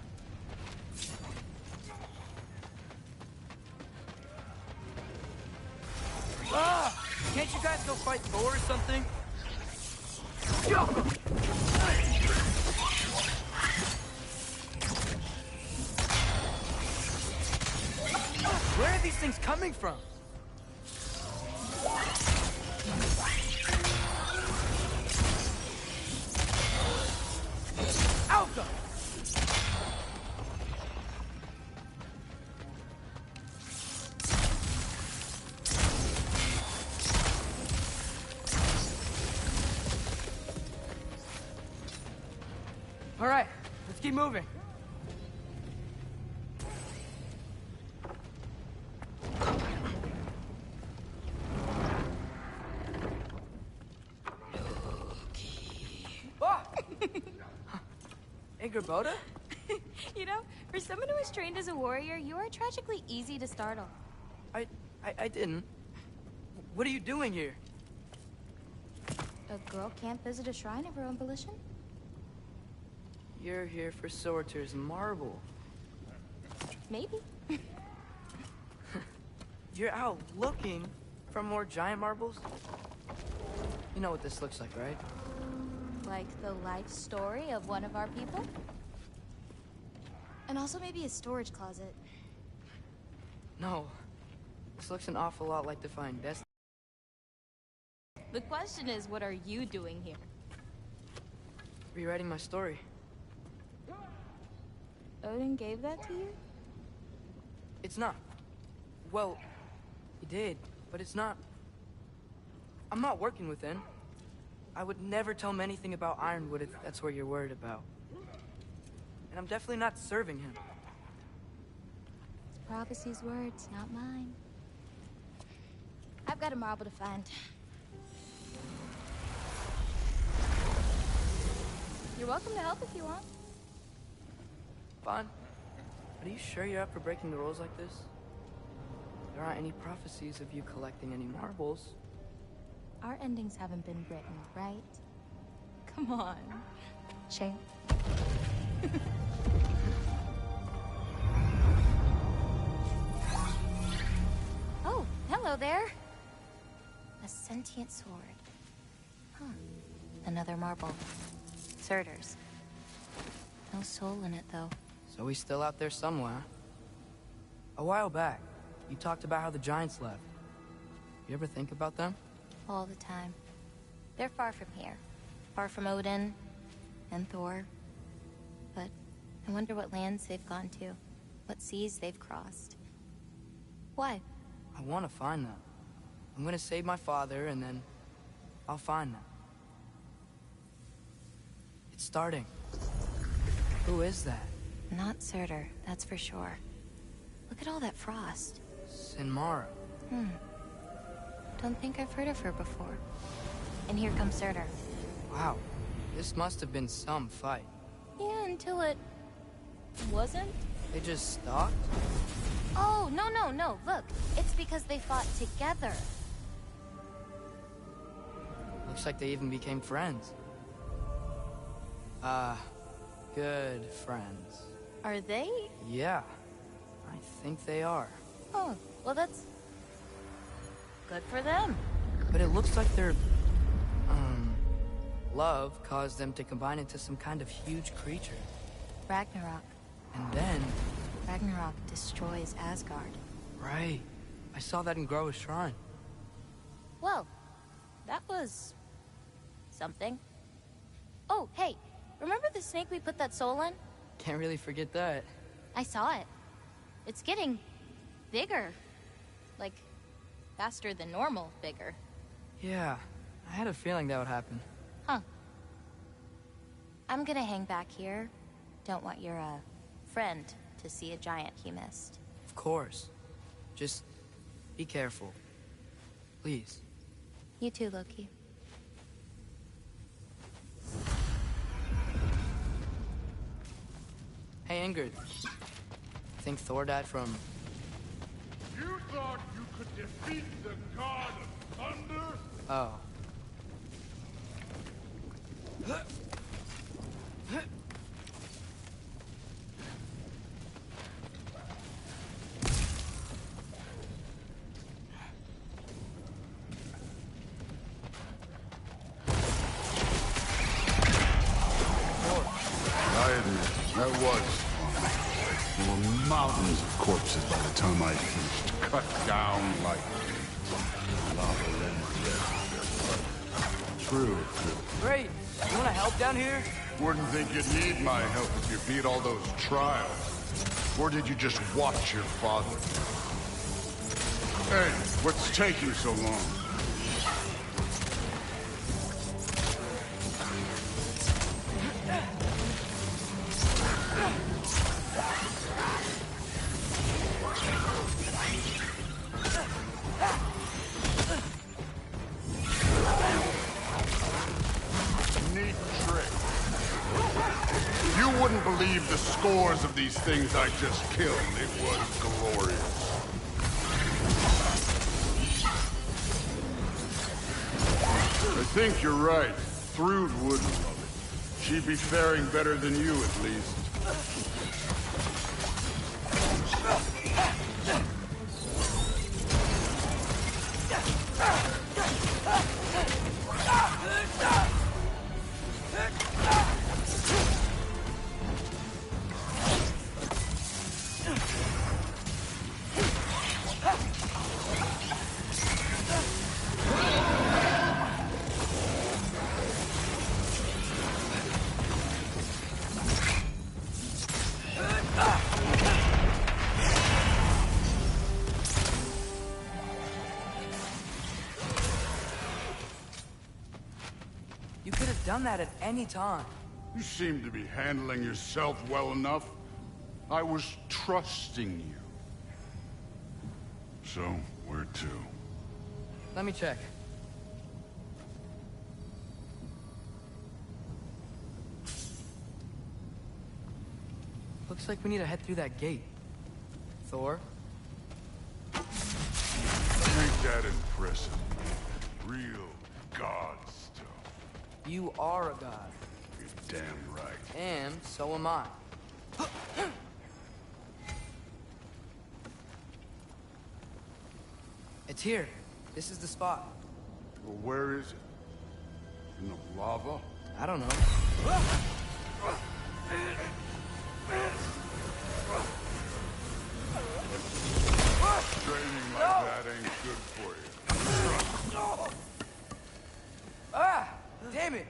Ah! Can't you guys go fight Thor or something? Where are these things coming from? Alpha! All right, let's keep moving. Oh! Hey, Gerboda? You know, for someone who is trained as a warrior, you are tragically easy to startle. I didn't. What are you doing here? A girl can't visit a shrine of her own volition? You're here for Sorter's marble. Maybe. You're out looking for more giant marbles? You know what this looks like, right? Like the life story of one of our people? And also maybe a storage closet. No. This looks an awful lot like Defying Destiny. The question is, what are you doing here? Rewriting my story. Odin gave that to you? It's not. Well, he did, but it's not. I'm not working with him. I would never tell him anything about Ironwood if that's what you're worried about. And I'm definitely not serving him. It's prophecy's words, not mine. I've got a marble to find. You're welcome to help if you want. Fine. But are you sure you're up for breaking the rules like this? There aren't any prophecies of you collecting any marbles. Our endings haven't been written, right? Come on. Shame. Oh, hello there. A sentient sword. Huh. Another marble. Surtur's. No soul in it, though. So he's still out there somewhere. A while back, you talked about how the giants left. You ever think about them? All the time. They're far from here. Far from Odin and Thor. But I wonder what lands they've gone to. What seas they've crossed. Why? I want to find them. I'm gonna save my father, and then I'll find them. It's starting. Who is that? Not Surtur, that's for sure. Look at all that frost. Sinmara. Don't think I've heard of her before. And here comes Surtur. Wow. This must have been some fight. Yeah, until it... wasn't? They just stopped? Oh, no. Look, it's because they fought together. Looks like they even became friends. Good friends. Are they? Yeah. I think they are. Oh, well that's... good for them. But it looks like their... love caused them to combine into some kind of huge creature. Ragnarok. And then... Ragnarok destroys Asgard. Right. I saw that in Groa's shrine. Well, that was... something. Oh, hey, remember the snake we put that soul in? Can't really forget that. I saw it. It's getting... bigger. Like, faster than normal bigger. Yeah, I had a feeling that would happen. Huh. I'm gonna hang back here. Don't want your, friend to see a giant he missed. Of course. Just be careful. Please. You too, Loki. Hey, Ingrid. Think Thor died from... You thought you could defeat the god of thunder? Oh. I admit, that was fun. There were mountains of corpses by the time I finished, cut down like lava lemons. True. Great! You wanna help down here? Wouldn't think you'd need my help if you beat all those trials. Or did you just watch your father? Hey, what's taking so long? Neat trick. You wouldn't believe the scores of these things I just killed. It was glorious. I think you're right. Thrud wouldn't love it. She'd be faring better than you, at least. You could have done that at any time. You seem to be handling yourself well enough. I was trusting you. So, where to? Let me check. Looks like we need to head through that gate. Thor? Ain't that impressive? Real god stuff. You are a god. You're damn right. And so am I. It's here. This is the spot. Well, where is it? In the lava? I don't know. Training like that ain't good for you. Ah! Damn it!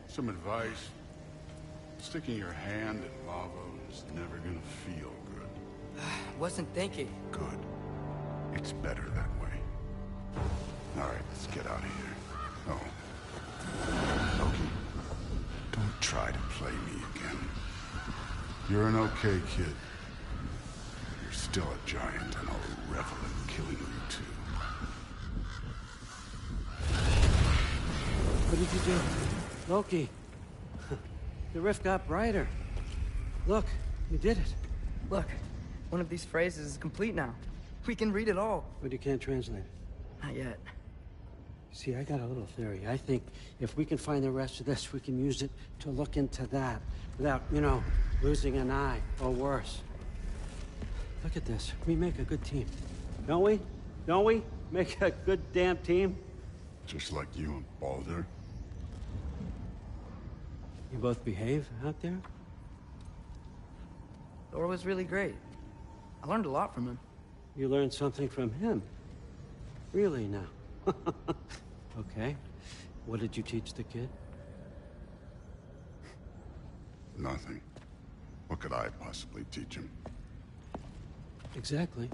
Some advice. Sticking your hand in lava is never gonna feel good. Wasn't thinking. Good. It's better that way. Alright, let's get out of here. Oh. Loki, don't try to play me again. You're an okay kid. You're still a giant, and I'll revel in killing you too. What did you do? Loki. The rift got brighter. Look, you did it. Look, one of these phrases is complete now. We can read it all. But you can't translate it. Not yet. See, I got a little theory. I think if we can find the rest of this, we can use it to look into that without, losing an eye or worse. Look at this. We make a good team. Don't we? Don't we? Make a good damn team? Just like you and Baldur. You both behave out there? Thor was really great. I learned a lot from him. You learned something from him. Really now. Okay. What did you teach the kid? Nothing. What could I possibly teach him? Exactly.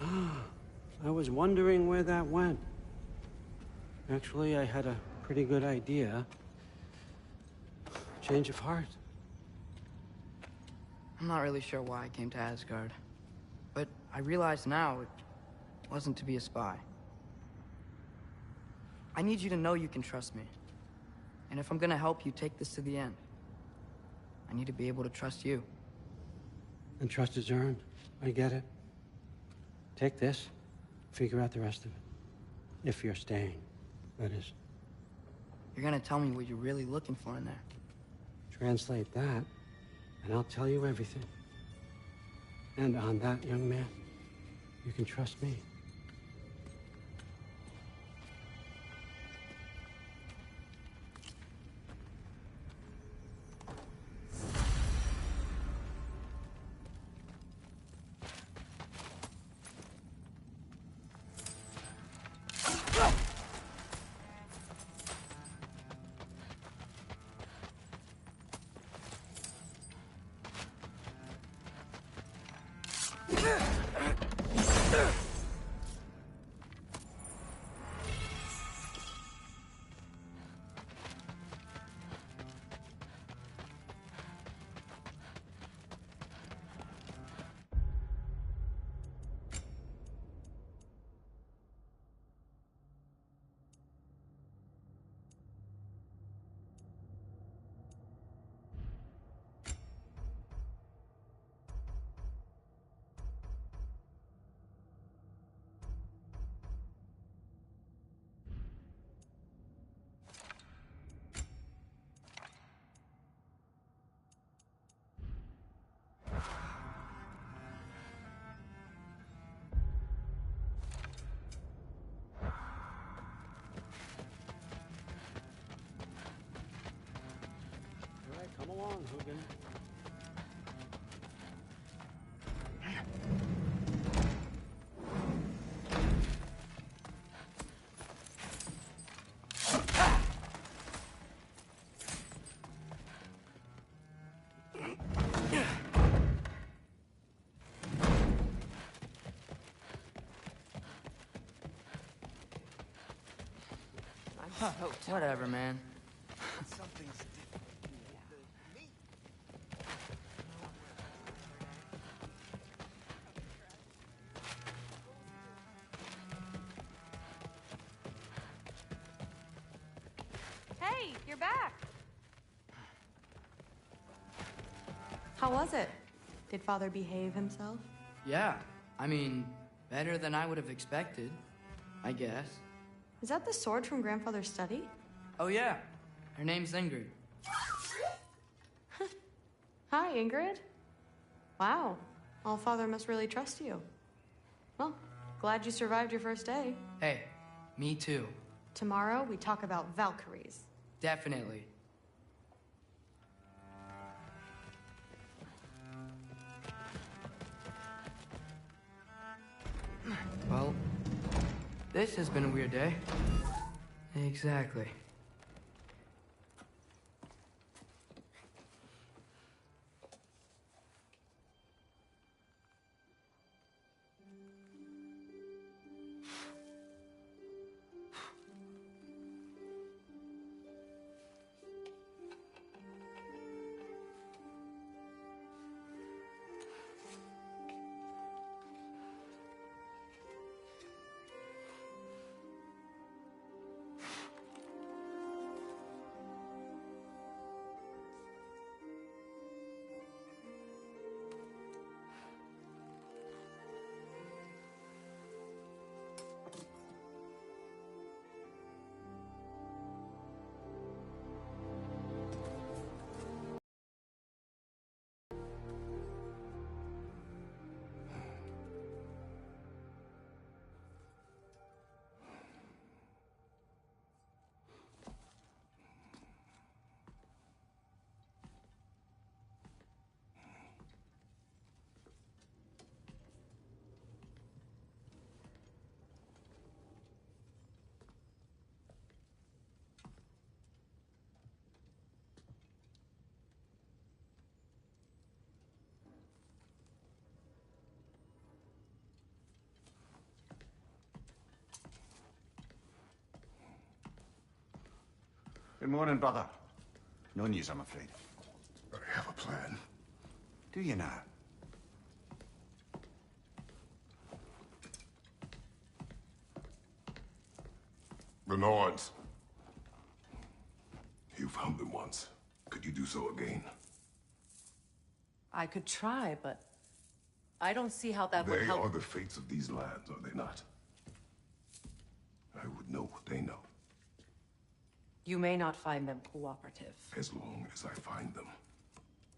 I was wondering where that went. Actually, I had a pretty good idea. Change of heart. I'm not really sure why I came to Asgard. But I realize now it wasn't to be a spy. I need you to know you can trust me. And if I'm gonna help you take this to the end, I need to be able to trust you. And trust is earned. I get it. Take this. Figure out the rest of it. If you're staying, that is. You're gonna tell me what you're really looking for in there. Translate that, and I'll tell you everything. And on that, young man, you can trust me. Come along, Hugin. Whatever, man. Hey, you're back. How was it? Did Father behave himself? Yeah, I mean, better than I would have expected, I guess. Is that the sword from Grandfather's study? Oh yeah, her name's Ingrid. Hi, Ingrid. Wow, Allfather must really trust you. Well, glad you survived your first day. Hey, me too. Tomorrow, we talk about Valkyries. Definitely. Well, this has been a weird day. Exactly. Good morning, brother. No news, I'm afraid. I have a plan. Do you now? The Norns. You found them once. Could you do so again? I could try, but I don't see how that would They help. are the fates of these lands, are they not? I would know what they know. You may not find them cooperative. As long as I find them.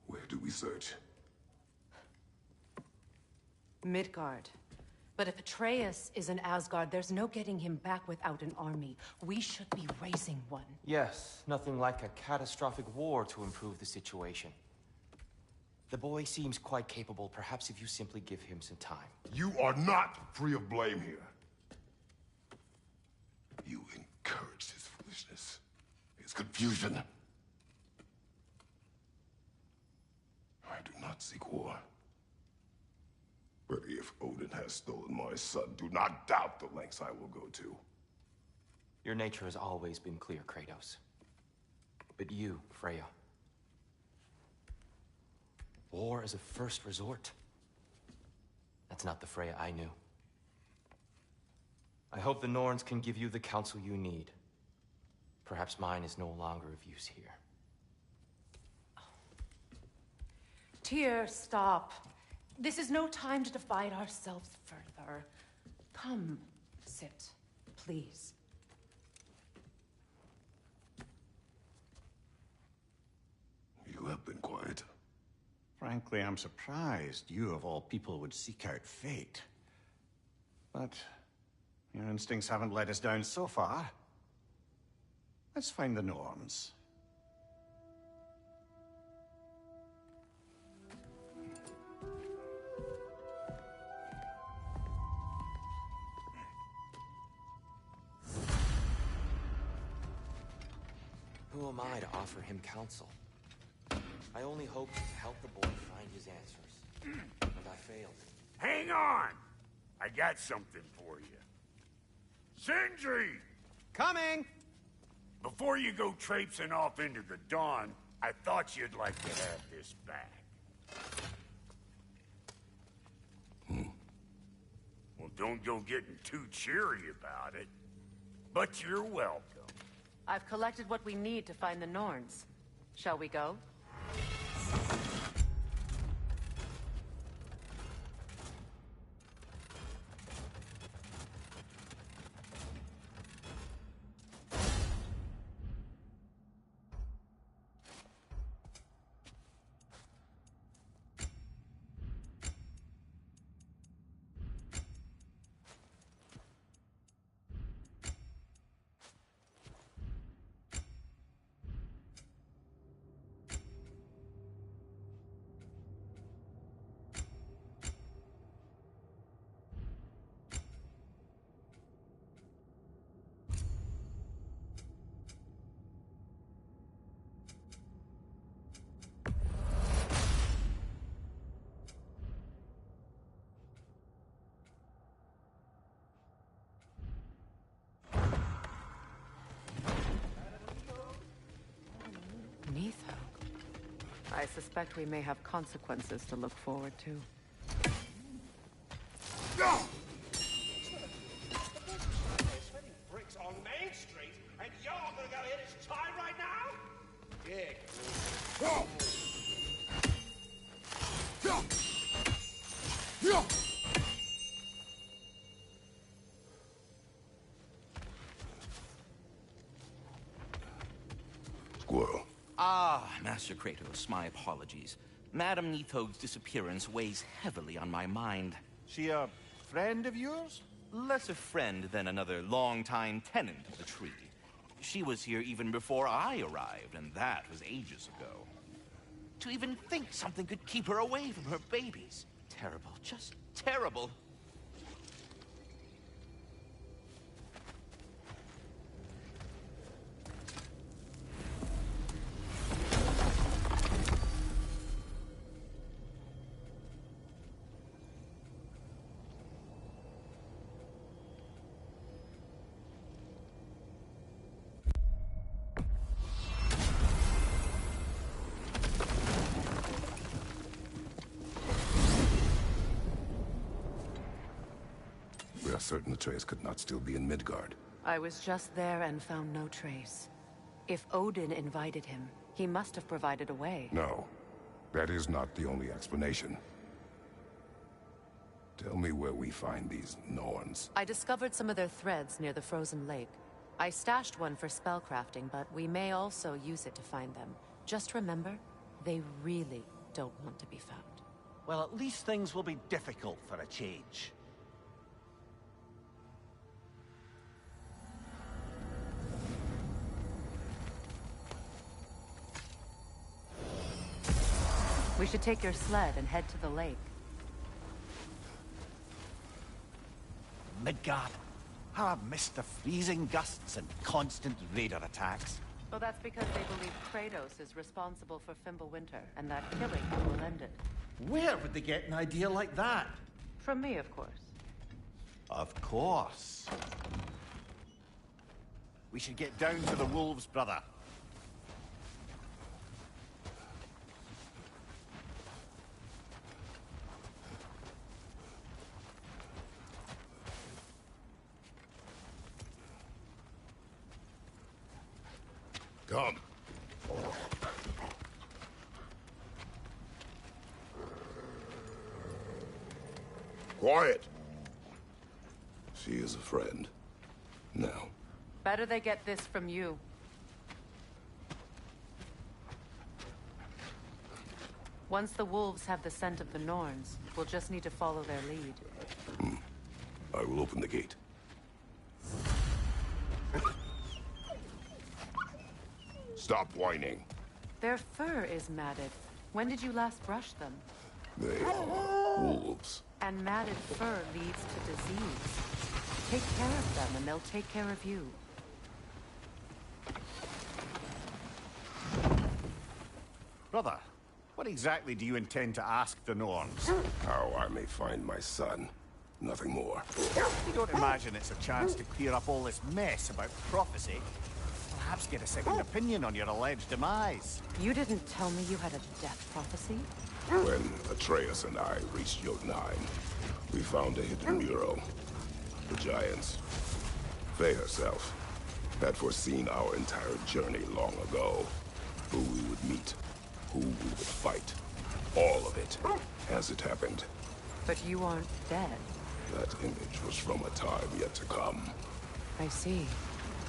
Where do we search? Midgard. But if Atreus is in Asgard, there's no getting him back without an army. We should be raising one. Yes, nothing like a catastrophic war to improve the situation. The boy seems quite capable. Perhaps if you simply give him some time. You are not free of blame here. You encouraged his foolishness, his confusion. I do not seek war. But if Odin has stolen my son, do not doubt the lengths I will go to. Your nature has always been clear, Kratos. But you, Freya. War is a first resort. That's not the Freya I knew. I hope the Norns can give you the counsel you need. Perhaps mine is no longer of use here. Tyr, stop. This is no time to divide ourselves further. Come, sit, please. You have been quiet. Frankly, I'm surprised you, of all people, would seek out fate. But your instincts haven't let us down so far. Let's find the Norns. Who am I to offer him counsel? I only hoped to help the boy find his answers. And I failed. Hang on! I got something for you. Sindri! Coming! Before you go traipsing off into the dawn, I thought you'd like to have this back. Well, don't go getting too cheery about it. But you're welcome. I've collected what we need to find the Norns. Shall we go? I suspect we may have consequences to look forward to. Bricks on Main Street, and y'all gonna go hit his tie right now? Yeah. Squirrel. Ah, Master Kratos, my apologies. Madame Nithog's disappearance weighs heavily on my mind. She a friend of yours? Less a friend than another longtime tenant of the tree. She was here even before I arrived, and that was ages ago. To even think something could keep her away from her babies. Terrible, just terrible. We are certain Atreus could not still be in Midgard. I was just there and found no trace. If Odin invited him, he must have provided a way. No, that is not the only explanation. Tell me where we find these Norns. I discovered some of their threads near the frozen lake. I stashed one for spellcrafting, but we may also use it to find them. Just remember, they really don't want to be found. Well, at least things will be difficult for a change. We should take your sled and head to the lake. Midgard. How I've missed the freezing gusts and constant raider attacks. Well, that's because they believe Kratos is responsible for Fimbulwinter, and that killing will end it. Where would they get an idea like that? From me, of course. Of course. We should get down to the wolves, brother. Come. Quiet. She is a friend. Now. Better they get this from you. Once the wolves have the scent of the Norns, we'll just need to follow their lead. I will open the gate. Stop whining. Their fur is matted. When did you last brush them? They are wolves. And matted fur leads to disease. Take care of them and they'll take care of you. Brother, what exactly do you intend to ask the Norns? How I may find my son. Nothing more. You don't imagine it's a chance to clear up all this mess about prophecy? Perhaps get a second opinion on your alleged demise. You didn't tell me you had a death prophecy? When Atreus and I reached Jotunheim, we found a hidden mural. The giants, Faye herself, had foreseen our entire journey long ago. Who we would meet, who we would fight. All of it, as it happened. But you aren't dead. That image was from a time yet to come. I see.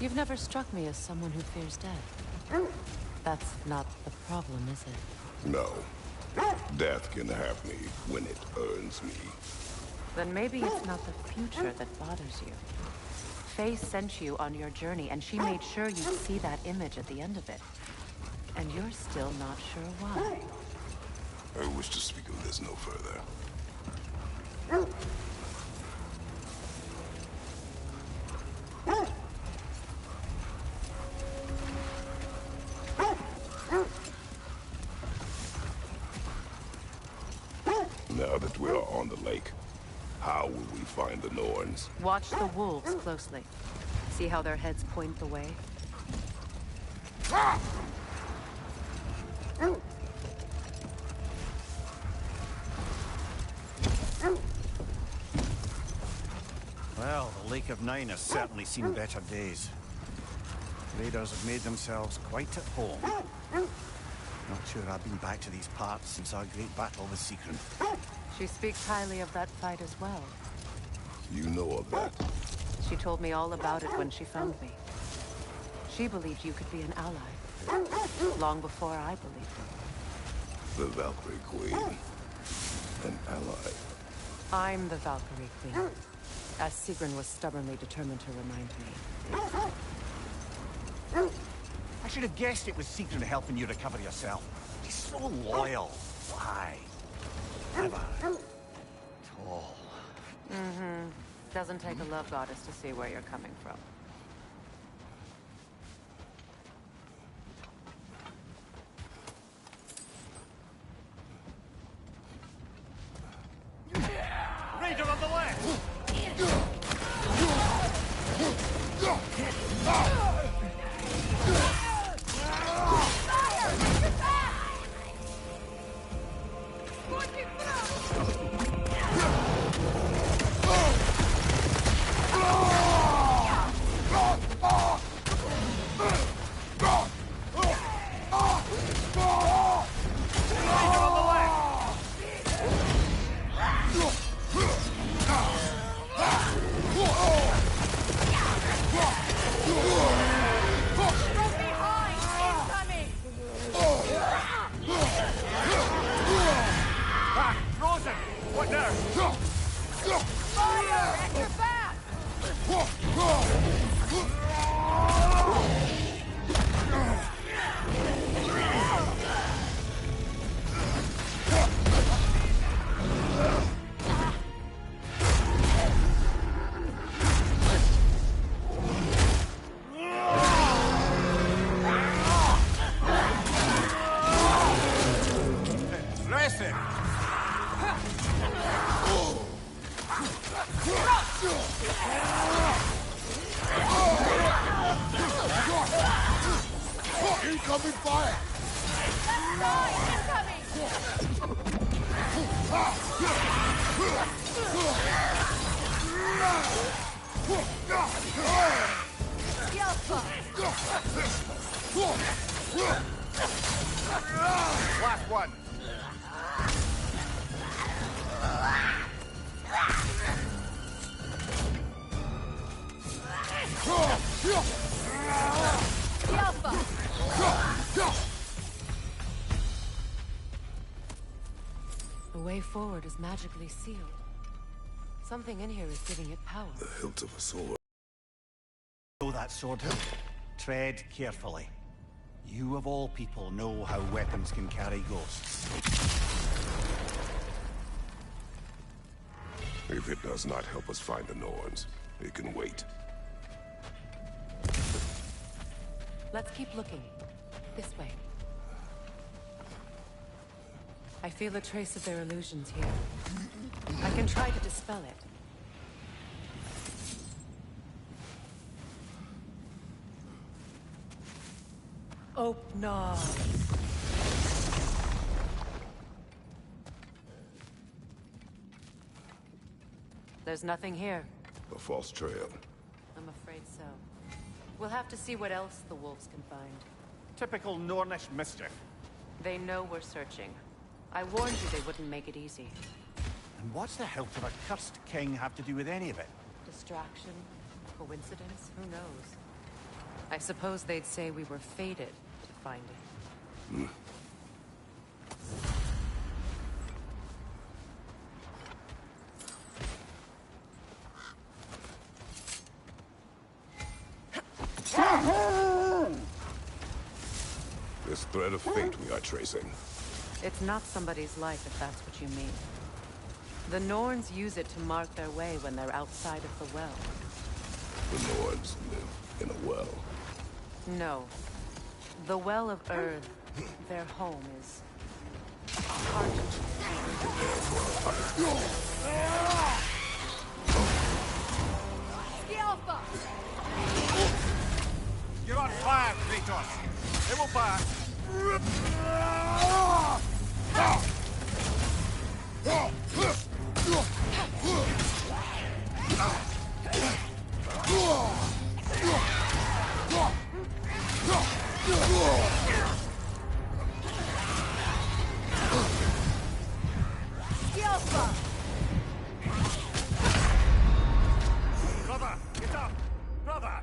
You've never struck me as someone who fears death. That's not the problem, is it? No. Death can have me when it earns me. Then maybe it's not the future that bothers you. Faye sent you on your journey, and she made sure you'd see that image at the end of it. And you're still not sure why. I wish to speak of this no further. Now that we are on the lake, how will we find the Norns? Watch the wolves closely. See how their heads point the way? Well, the Lake of Nine has certainly seen better days. Raiders have made themselves quite at home. Not sure I've been back to these parts since our great battle with Sigrun. She speaks highly of that fight as well. You know of that? She told me all about it when she found me. She believed you could be an ally. Long before I believed it. The Valkyrie Queen. An ally. I'm the Valkyrie Queen. As Sigrun was stubbornly determined to remind me. I should have guessed it was Sigrun helping you recover yourself. He's so loyal. Why? Never. At all. Mm-hmm. Doesn't take a love goddess to see where you're coming from. Raider on the left! Incoming fire! Last one. The way forward is magically sealed. Something in here is giving it power. The hilt of a sword. Know that sword hilt? Tread carefully. You of all people know how weapons can carry ghosts. If it does not help us find the Norns, it can wait. Let's keep looking. This way. I feel a trace of their illusions here. I can try to dispel it. Open. There's nothing here. A false trail. I'm afraid so. We'll have to see what else the wolves can find. Typical Nornish mischief. They know we're searching. I warned you they wouldn't make it easy. And what's the hilt of a cursed king have to do with any of it? Distraction? Coincidence? Who knows? I suppose they'd say we were fated to find it. This thread of fate we are tracing. It's not somebody's life, if that's what you mean. The Norns use it to mark their way when they're outside of the well. The Norns live in a well. No. The Well of Earth, their home, is hard You're on fire, Kratos! It will pass! Brother, get up! Brother!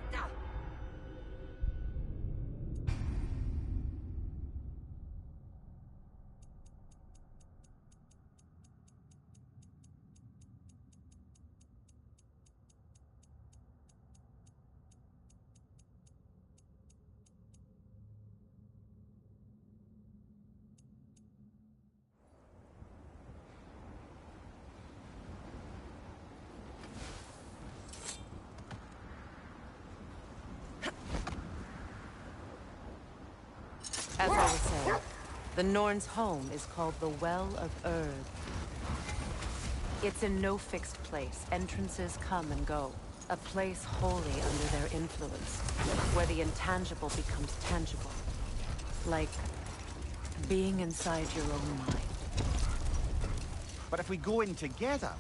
As I was saying, the Norns' home is called the Well of Earth. It's in no fixed place. Entrances come and go. A place wholly under their influence, where the intangible becomes tangible. Like being inside your own mind. But if we go in together,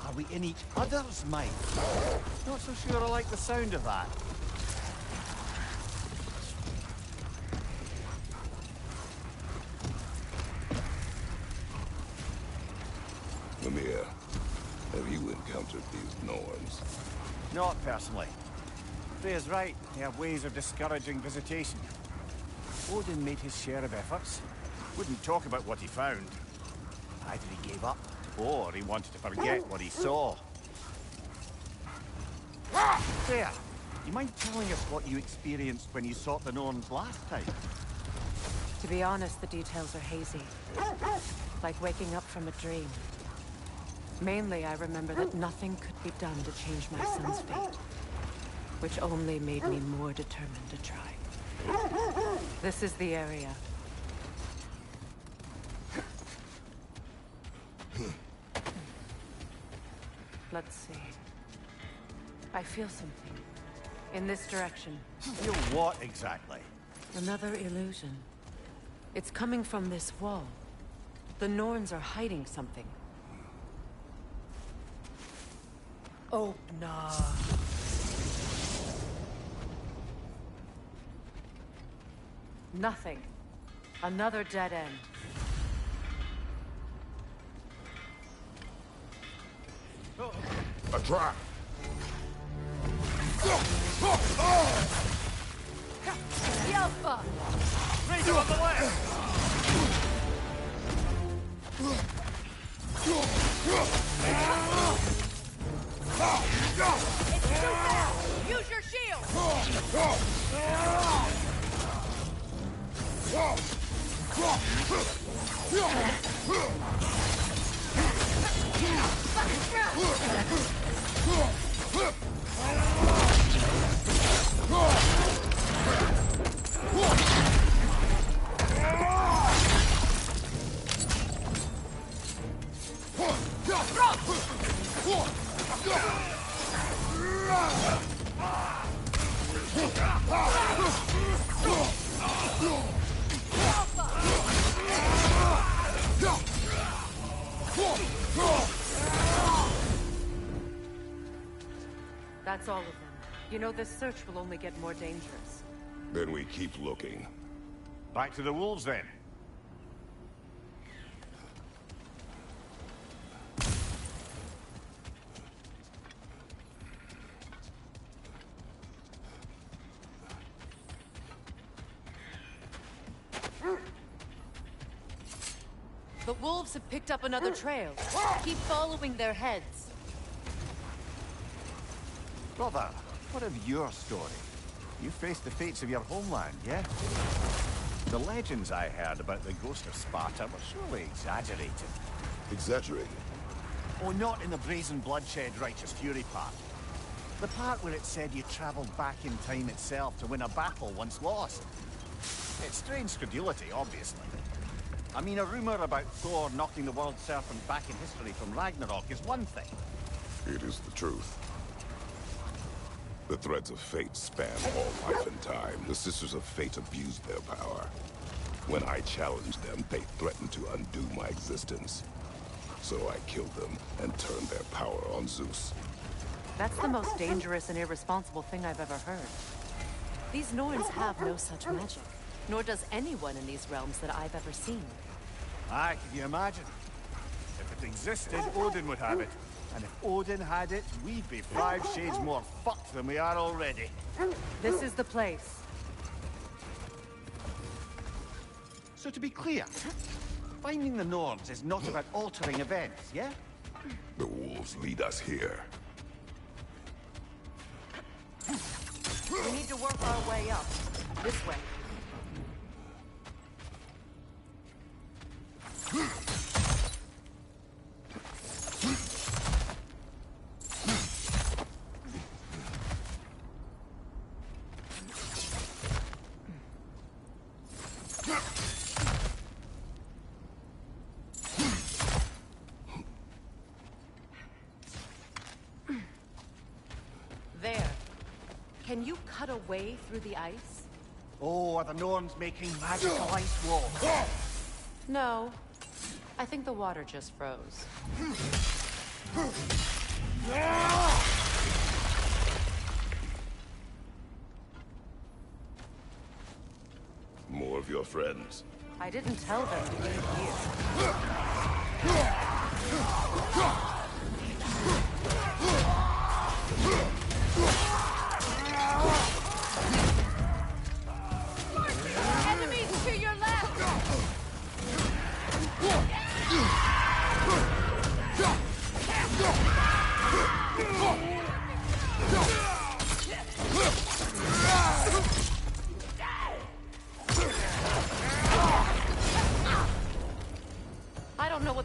are we in each other's mind? Not so sure I like the sound of that. Mimir, have you encountered these Norns? Not personally. Freya's right. They have ways of discouraging visitation. Odin made his share of efforts. Wouldn't talk about what he found. Either he gave up, or he wanted to forget what he saw. there. You mind telling us what you experienced when you sought the Norns last time? To be honest, the details are hazy. Like waking up from a dream. Mainly, I remember that nothing could be done to change my son's fate. Which only made me more determined to try. This is the area. Let's see. I feel something. In this direction. Feel what exactly? Another illusion. It's coming from this wall. The Norns are hiding something. Oh, nah. Nothing. Another dead end. A trap! Yelpa! Razor on the left! It's too fast! Use your shield! That's all of them. You know, this search will only get more dangerous. Then we keep looking. Back to the wolves, then. The wolves have picked up another trail. Keep following their heads. Brother, what of your story? You faced the fates of your homeland, yeah? The legends I heard about the ghost of Sparta were surely exaggerated. Exaggerated? Oh, not in the brazen bloodshed righteous fury part. The part where it said you traveled back in time itself to win a battle once lost. It's strange credulity, obviously. I mean, a rumor about Thor knocking the world serpent back in history from Ragnarok is one thing. It is the truth. The threads of fate span all life and time. The Sisters of Fate abused their power. When I challenged them, they threatened to undo my existence. So I killed them and turned their power on Zeus. That's the most dangerous and irresponsible thing I've ever heard. These Norns have no such magic. Nor does anyone in these realms that I've ever seen. Aye, can you imagine? If it existed, Odin would have it. And if Odin had it, we'd be 5 shades more fucked than we are already. This is the place. So to be clear, finding the Norns is not about altering events, yeah? The wolves lead us here. We need to work our way up. This way. There. Can you cut a way through the ice? Oh, are the Norns making magical ice walls? No. I think the water just froze. More of your friends. I didn't tell them to leave here. Enemies to your left!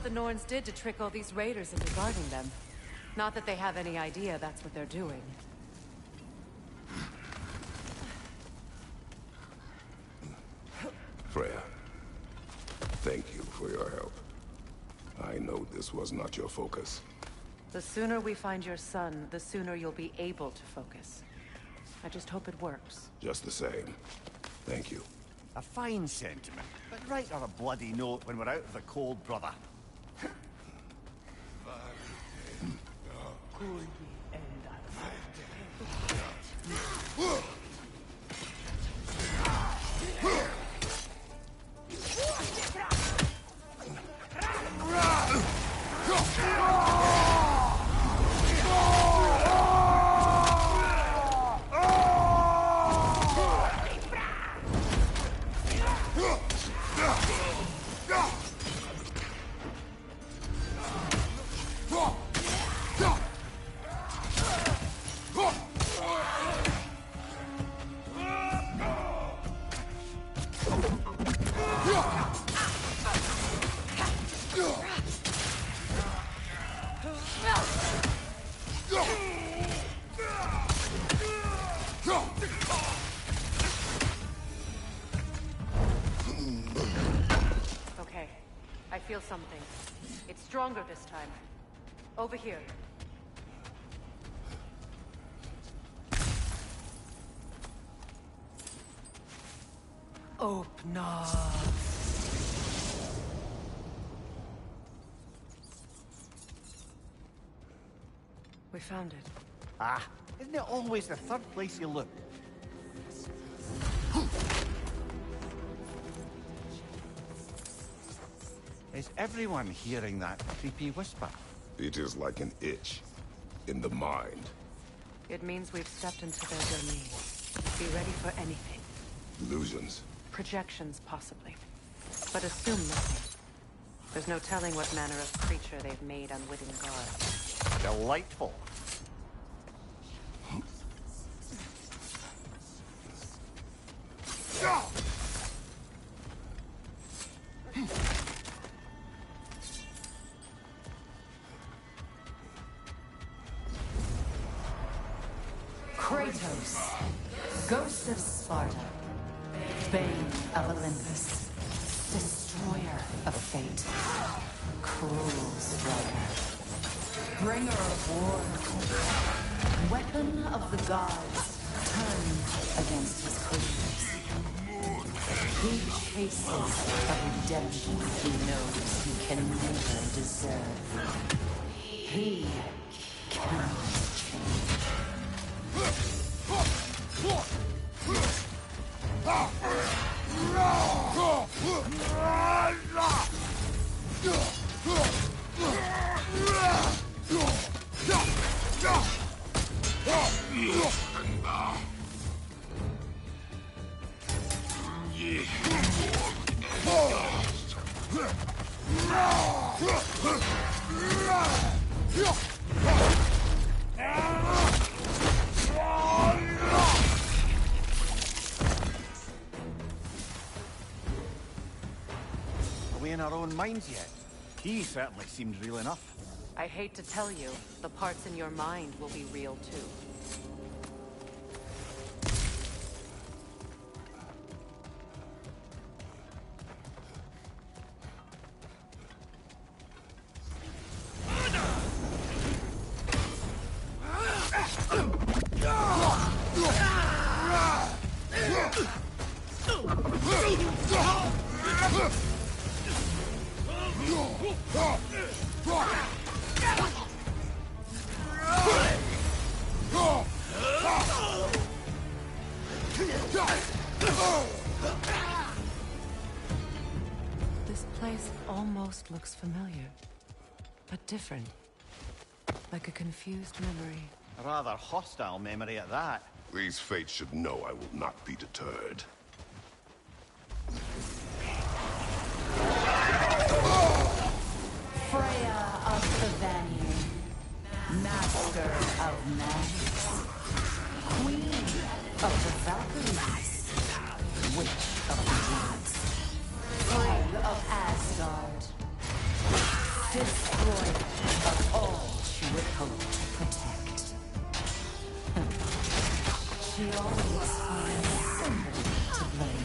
the Norns did to trick all these raiders into guarding them. Not that they have any idea that's what they're doing. Freya, thank you for your help. I know this was not your focus. The sooner we find your son, the sooner you'll be able to focus. I just hope it works. Just the same. Thank you. A fine sentiment, but write her a bloody note when we're out of the cold, brother. Okay, I feel something. It's stronger this time. Over here. Open up. We found it. Ah, isn't it always the third place you look? Is everyone hearing that creepy whisper? It is like an itch in the mind. It means we've stepped into their domain. Be ready for anything. Illusions. Projections, possibly. But assume nothing. There's no telling what manner of creature they've made unwitting guards. Delightful. Kratos, Ghost of Sparta, Bane of Olympus, Destroyer of Fate, Cruel Striker, Bringer of War, Weapon of the Gods, turned against his creatures. He chases a redemption he knows he can never deserve. He cannot change. Are we in our own minds yet? He certainly seems real enough. I hate to tell you, the parts in your mind will be real too. This place almost looks familiar, but different. Like a confused memory. A rather hostile memory at that. These fates should know I will not be deterred. Freya of the Vanir, Master of Magic, Queen of the Valkyries, Witch of the Woods, Plague of Asgard, She always finds somebody to blame.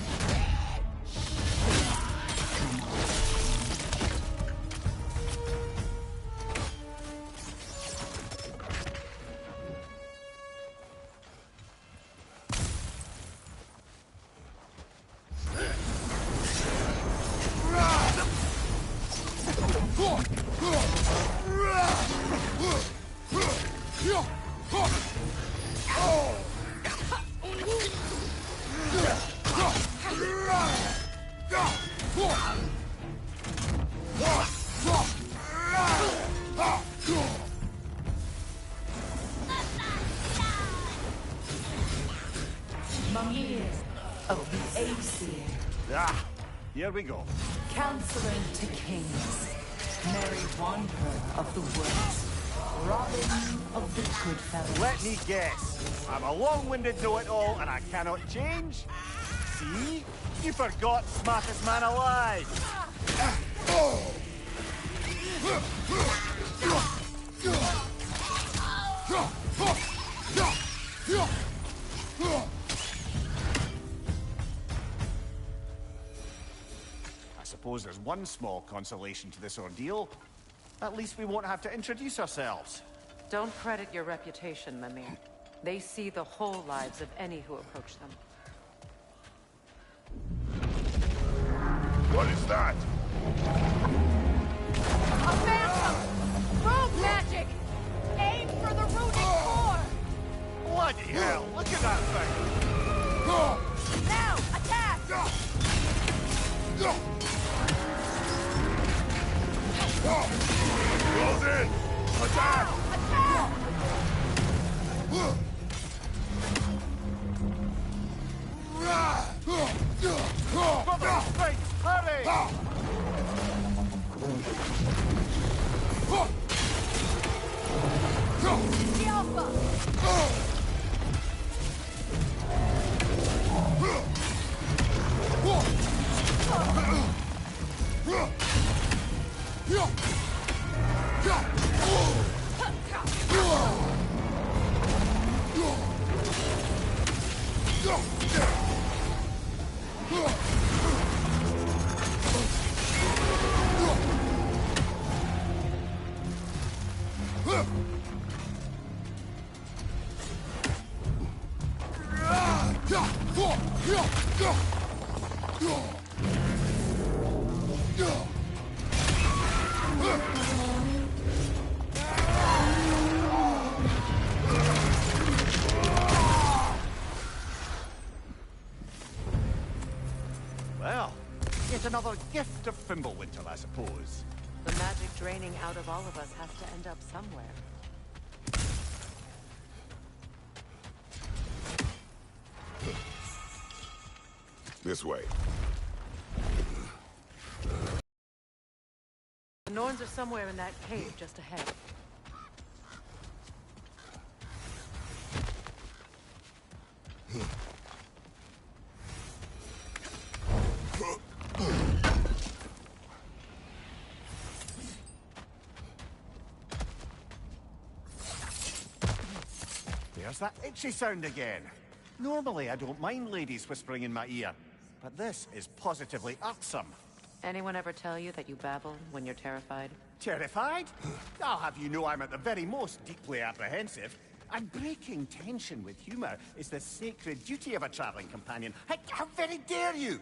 Here we go. Counselor to kings, Mary Wanderer of the woods, Robin of the Goodfellows. Let me guess. I'm a long-winded know-it-all and I cannot change? See? You forgot smartest man alive. I suppose there's one small consolation to this ordeal. At least we won't have to introduce ourselves. Don't credit your reputation, Mimir. They see the whole lives of any who approach them. What is that? A phantom! Rogue magic! Aim for the runic core! Bloody hell, look at that thing! Now, attack! Close in! Attack! Attack! Hurry! The Alpha! Well, yet another gift of Fimbulwinter, I suppose. The magic draining out of all of us has to end up somewhere. This way. The Norns are somewhere in that cave just ahead. There's that itchy sound again. Normally, I don't mind ladies whispering in my ear, but this is positively irksome. Anyone ever tell you that you babble when you're terrified? Terrified? I'll have you know I'm at the very most deeply apprehensive. And breaking tension with humor is the sacred duty of a traveling companion. How very dare you?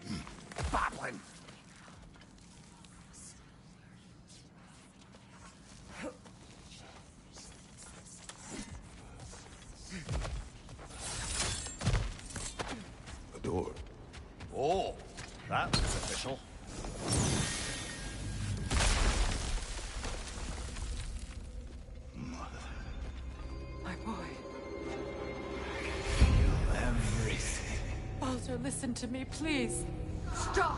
Babbling! A door. Oh, that was official. My boy. Everything. Baldur, listen to me, please. Stop!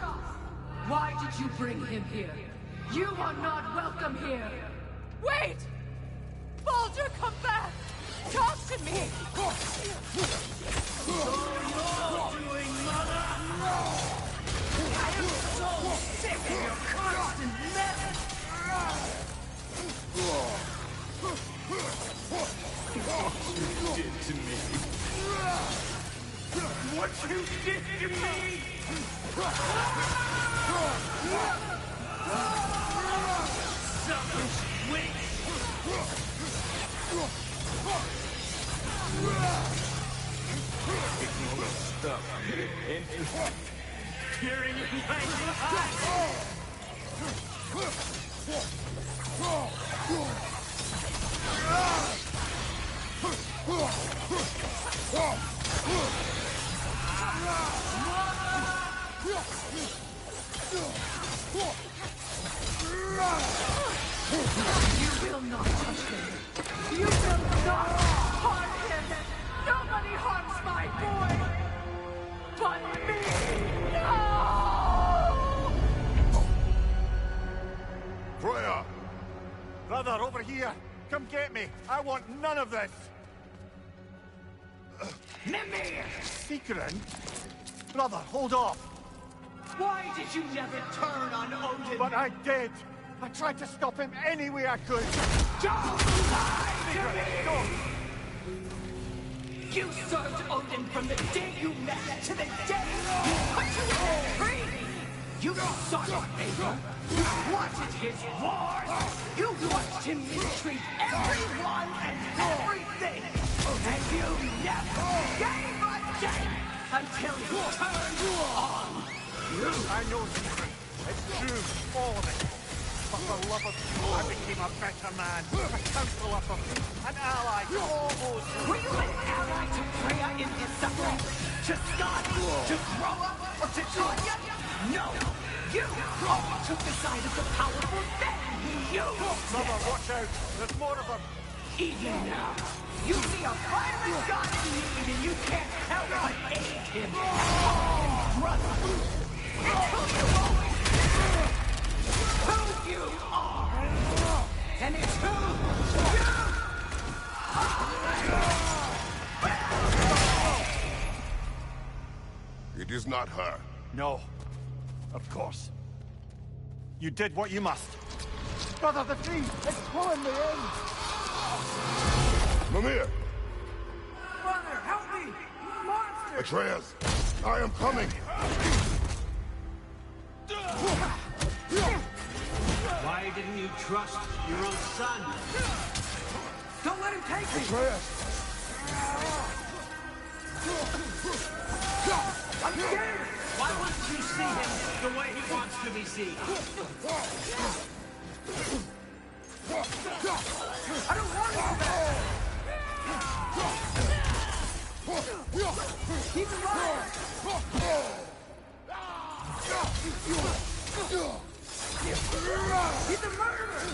Why did you bring him here? You are not welcome here! Wait! Baldur, come back! Talk to me! I am so sick of your constant mess! What you did to me. what you did to me! Selfish witch! Ignore stuff. Peering in my eyes! You will not touch him. You will not harm him. Nobody harms my boy but me. No! Freya! Brother, over here! Come get me! I want none of this! Mimir! Secret? Brother, hold off! Why did you never turn on Odin? But I did! I tried to stop him any way I could! Don't lie to me! Don't. You served Odin from the day you met to the day he put you in that tree! You sought his favor! You wanted his wars! You watched him mistreat everyone and everything! And you never gave a damn until he turned on you! I know, Secret. It's true, all of it. But for love of you, I became a better man, a counselor for me, an ally to all those who... Were you an ally to Freya in his suffering? To Scott? To Groa? Or to Tanya? No! You always took the side of the powerful, then you... Brother, watch out! There's more of them! Even now, you see a violent god in need and you can't help but aid him! Brother! It's who you always been! Who you are! And it's who you It is not her. No. Of course. You did what you must. Brother, the tree! It's pulling me in! Mimir! Brother, help me! Monster! Atreus! I am coming! Why didn't you trust your own son? Don't let him take me! Atreus! I'm scared! Why wouldn't you see him the way he wants to be seen? I don't want to go back! Keep him alive! He's a murderer!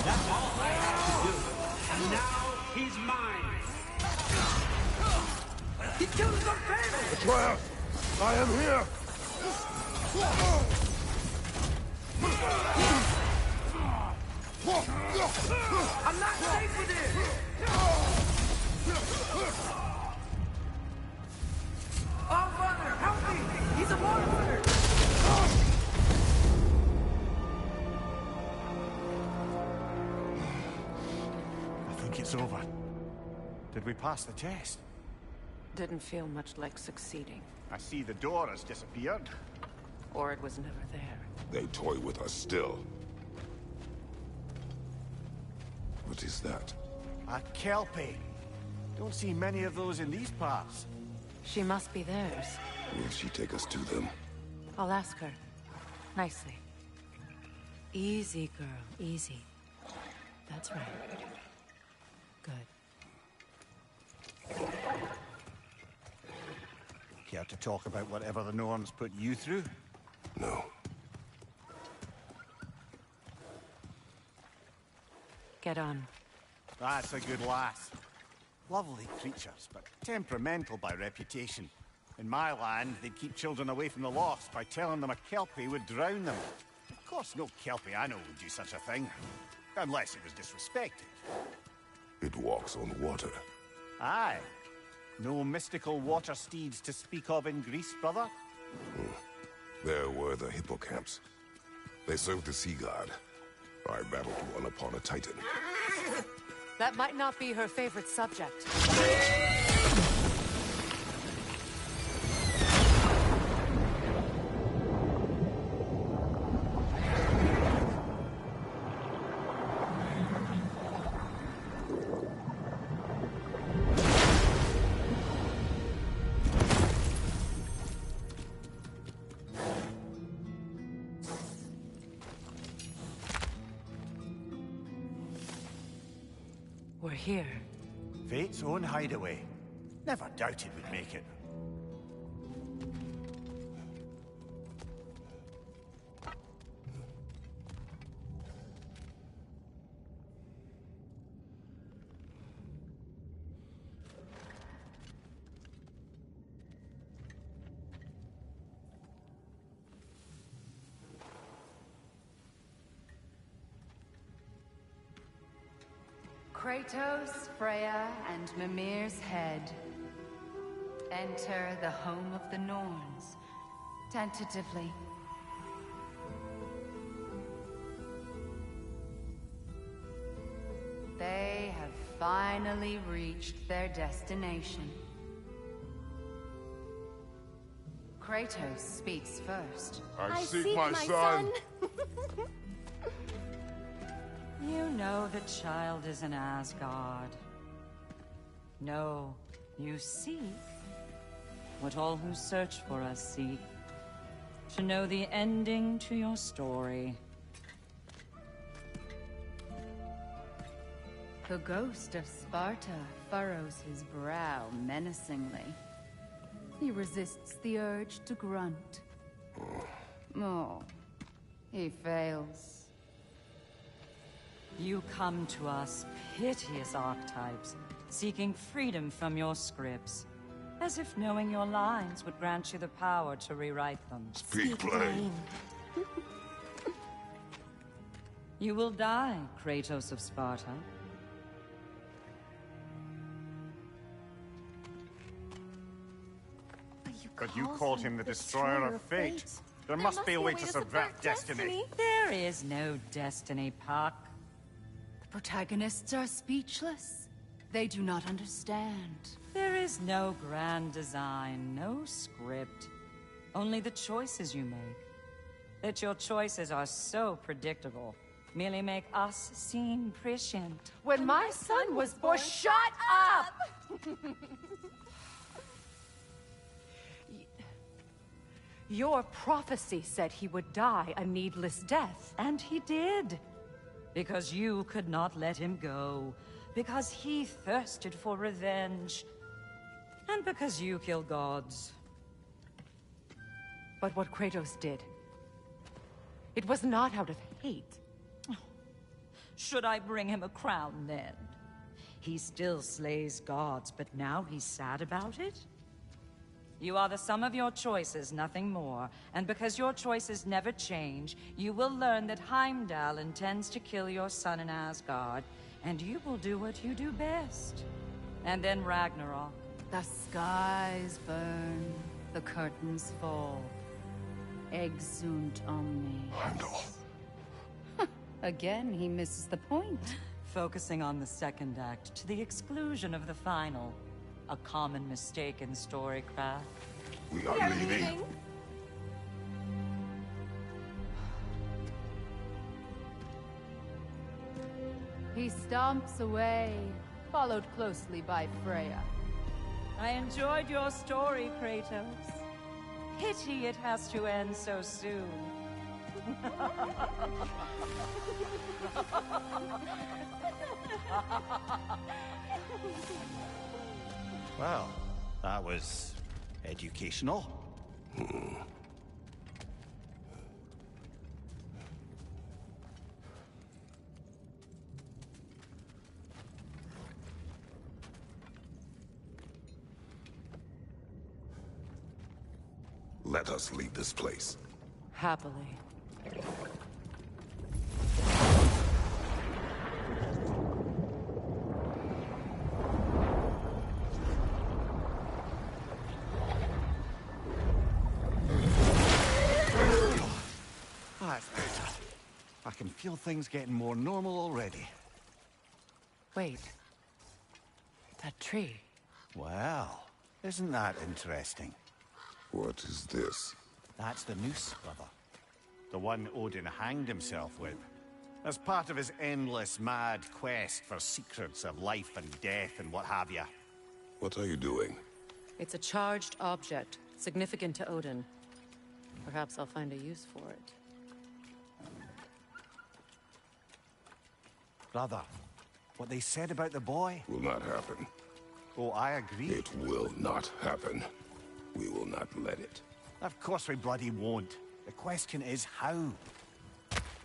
That's all I had to do. And now he's mine. He killed his own family! Atreus! I am here! I'm not safe with it! Oh, Father, help me! He's a monster! I think it's over. Did we pass the test? Didn't feel much like succeeding. I see the door has disappeared. Or it was never there. They toy with us still. What is that? A Kelpie. Don't see many of those in these parts. She must be theirs. Will she take us to them? I'll ask her. Nicely. Easy, girl. Easy. That's right. Good. Care to talk about whatever the Norns put you through? No. Get on. That's a good lass. Lovely creatures, but temperamental by reputation. In my land, they'd keep children away from the lost by telling them a Kelpie would drown them. Of course, no Kelpie I know would do such a thing. Unless it was disrespected. It walks on water. Aye. No mystical water steeds to speak of in Greece, brother? There were the hippocamps. They served the sea god. I battled one upon a titan. That might not be her favorite subject. here? Fate's own hideaway. Never doubted we'd make it. Kratos, Freya, and Mimir's head. Enter the home of the Norns, tentatively. They have finally reached their destination. Kratos speaks first. I seek my son. You know the child is in Asgard. No, you seek what all who search for us seek. To know the ending to your story. The ghost of Sparta furrows his brow menacingly. He resists the urge to grunt. Oh, he fails. You come to us, piteous archetypes, seeking freedom from your scripts. As if knowing your lines would grant you the power to rewrite them. Speak plain. You will die, Kratos of Sparta. But you called him the destroyer of fate. There must be a way to subvert destiny. There is no destiny, Puck. The protagonists are speechless. They do not understand. There is no grand design, no script. Only the choices you make. That your choices are so predictable merely make us seem prescient. When my son was born, shut up! Your prophecy said he would die a needless death. And he did. Because you could not let him go. Because he thirsted for revenge. And because you kill gods. But what Kratos did, it was not out of hate. Should I bring him a crown then? He still slays gods, but now he's sad about it? You are the sum of your choices, nothing more. And because your choices never change, you will learn that Heimdall intends to kill your son in Asgard, and you will do what you do best. And then Ragnarok. The skies burn, the curtains fall. Exunt omnes. Heimdall. Again, he misses the point. Focusing on the second act to the exclusion of the final. A common mistake in storycraft. We are leaving. He stomps away, followed closely by Freya. I enjoyed your story, Kratos. Pity it has to end so soon. Well, that was educational. Let us leave this place. Happily. That's better. I can feel things getting more normal already. Wait. That tree. Well, isn't that interesting? What is this? That's the noose, brother. The one Odin hanged himself with. As part of his endless, mad quest for secrets of life and death and what have you. What are you doing? It's a charged object, significant to Odin. Perhaps I'll find a use for it. Brother, What they said about the boy? Will not happen. Oh, I agree. It will not happen. We will not let it. Of course we bloody won't. The question is how.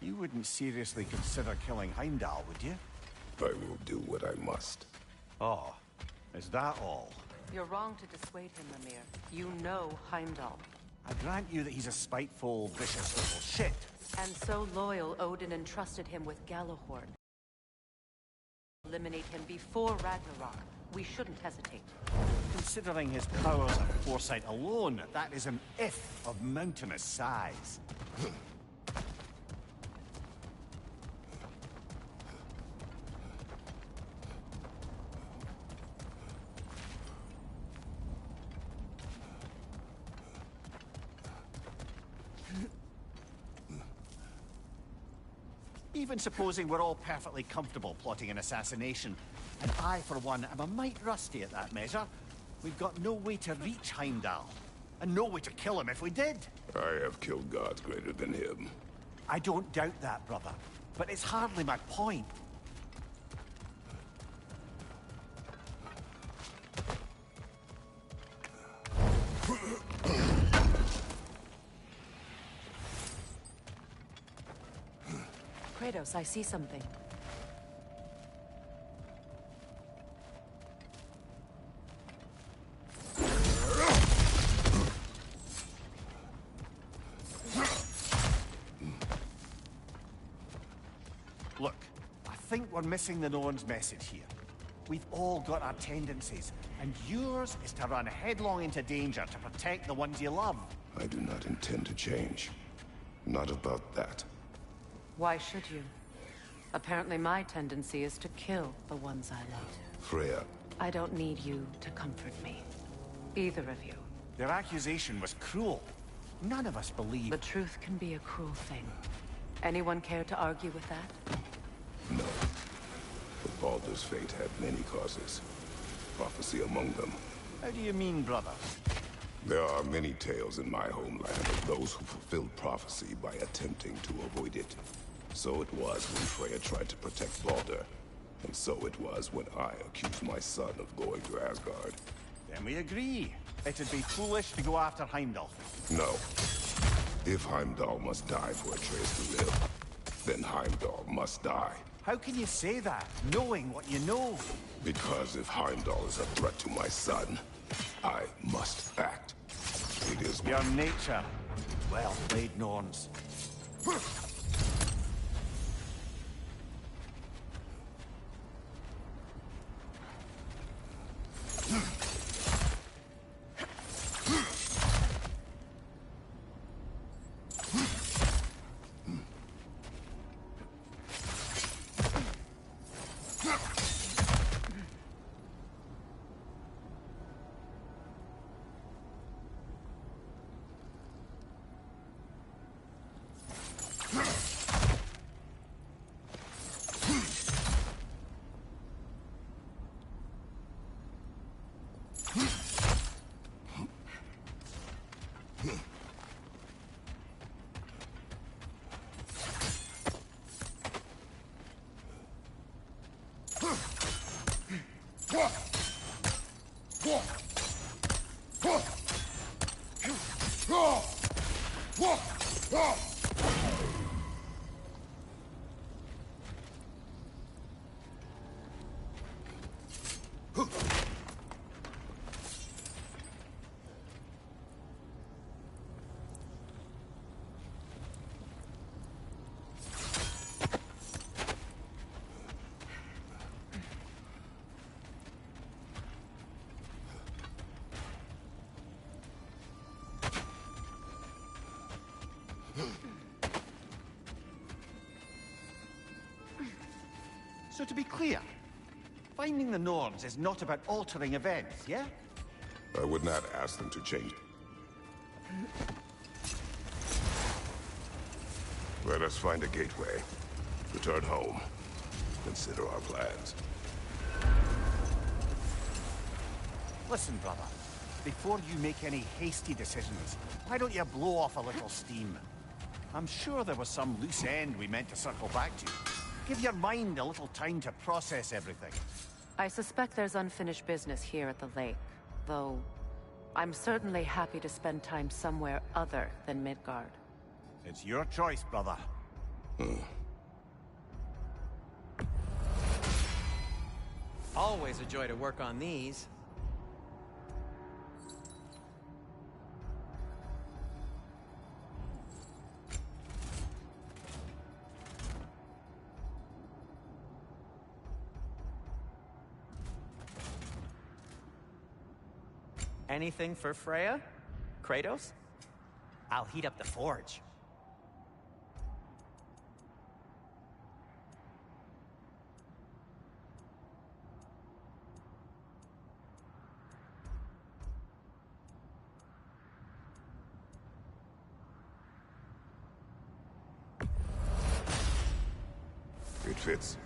You wouldn't seriously consider killing Heimdall, would you? I will do what I must. Oh, is that all? You're wrong to dissuade him, Mimir. You know Heimdall. I grant you that he's a spiteful, vicious little shit. And so loyal, Odin entrusted him with Galahorn. Eliminate him before Ragnarok. We shouldn't hesitate. Considering his powers of foresight alone, that is an if of mountainous size. Even supposing we're all perfectly comfortable plotting an assassination, and I, for one, am a mite rusty at that measure, we've got no way to reach Heimdall, and no way to kill him if we did. I have killed gods greater than him. I don't doubt that, brother, but it's hardly my point. Kratos, I see something. Look, I think we're missing the Norn's message here. We've all got our tendencies, and yours is to run headlong into danger to protect the ones you love. I do not intend to change. Not about that. Why should you? Apparently my tendency is to kill the ones I love. Freya. I don't need you to comfort me. Either of you. Their accusation was cruel. None of us believe. The truth can be a cruel thing. Anyone care to argue with that? No. But Baldur's fate had many causes. Prophecy among them. How do you mean, brother? There are many tales in my homeland of those who fulfilled prophecy by attempting to avoid it. So it was when Freya tried to protect Baldur. And so it was when I accused my son of going to Asgard. Then we agree. It'd be foolish to go after Heimdall. No. If Heimdall must die for Atreus to live, then Heimdall must die. How can you say that, knowing what you know? Because if Heimdall is a threat to my son, I must act. It is your nature. Well played, Norns. So to be clear, finding the Norns is not about altering events, yeah? I would not ask them to change. Let us find a gateway. Return home. Consider our plans. Listen, brother. Before you make any hasty decisions, why don't you blow off a little steam? I'm sure there was some loose end we meant to circle back to. Give your mind a little time to process everything. I suspect there's unfinished business here at the lake, though I'm certainly happy to spend time somewhere other than Midgard. It's your choice, brother. Always a joy to work on these. Anything for Freya? Kratos? I'll heat up the forge. It fits.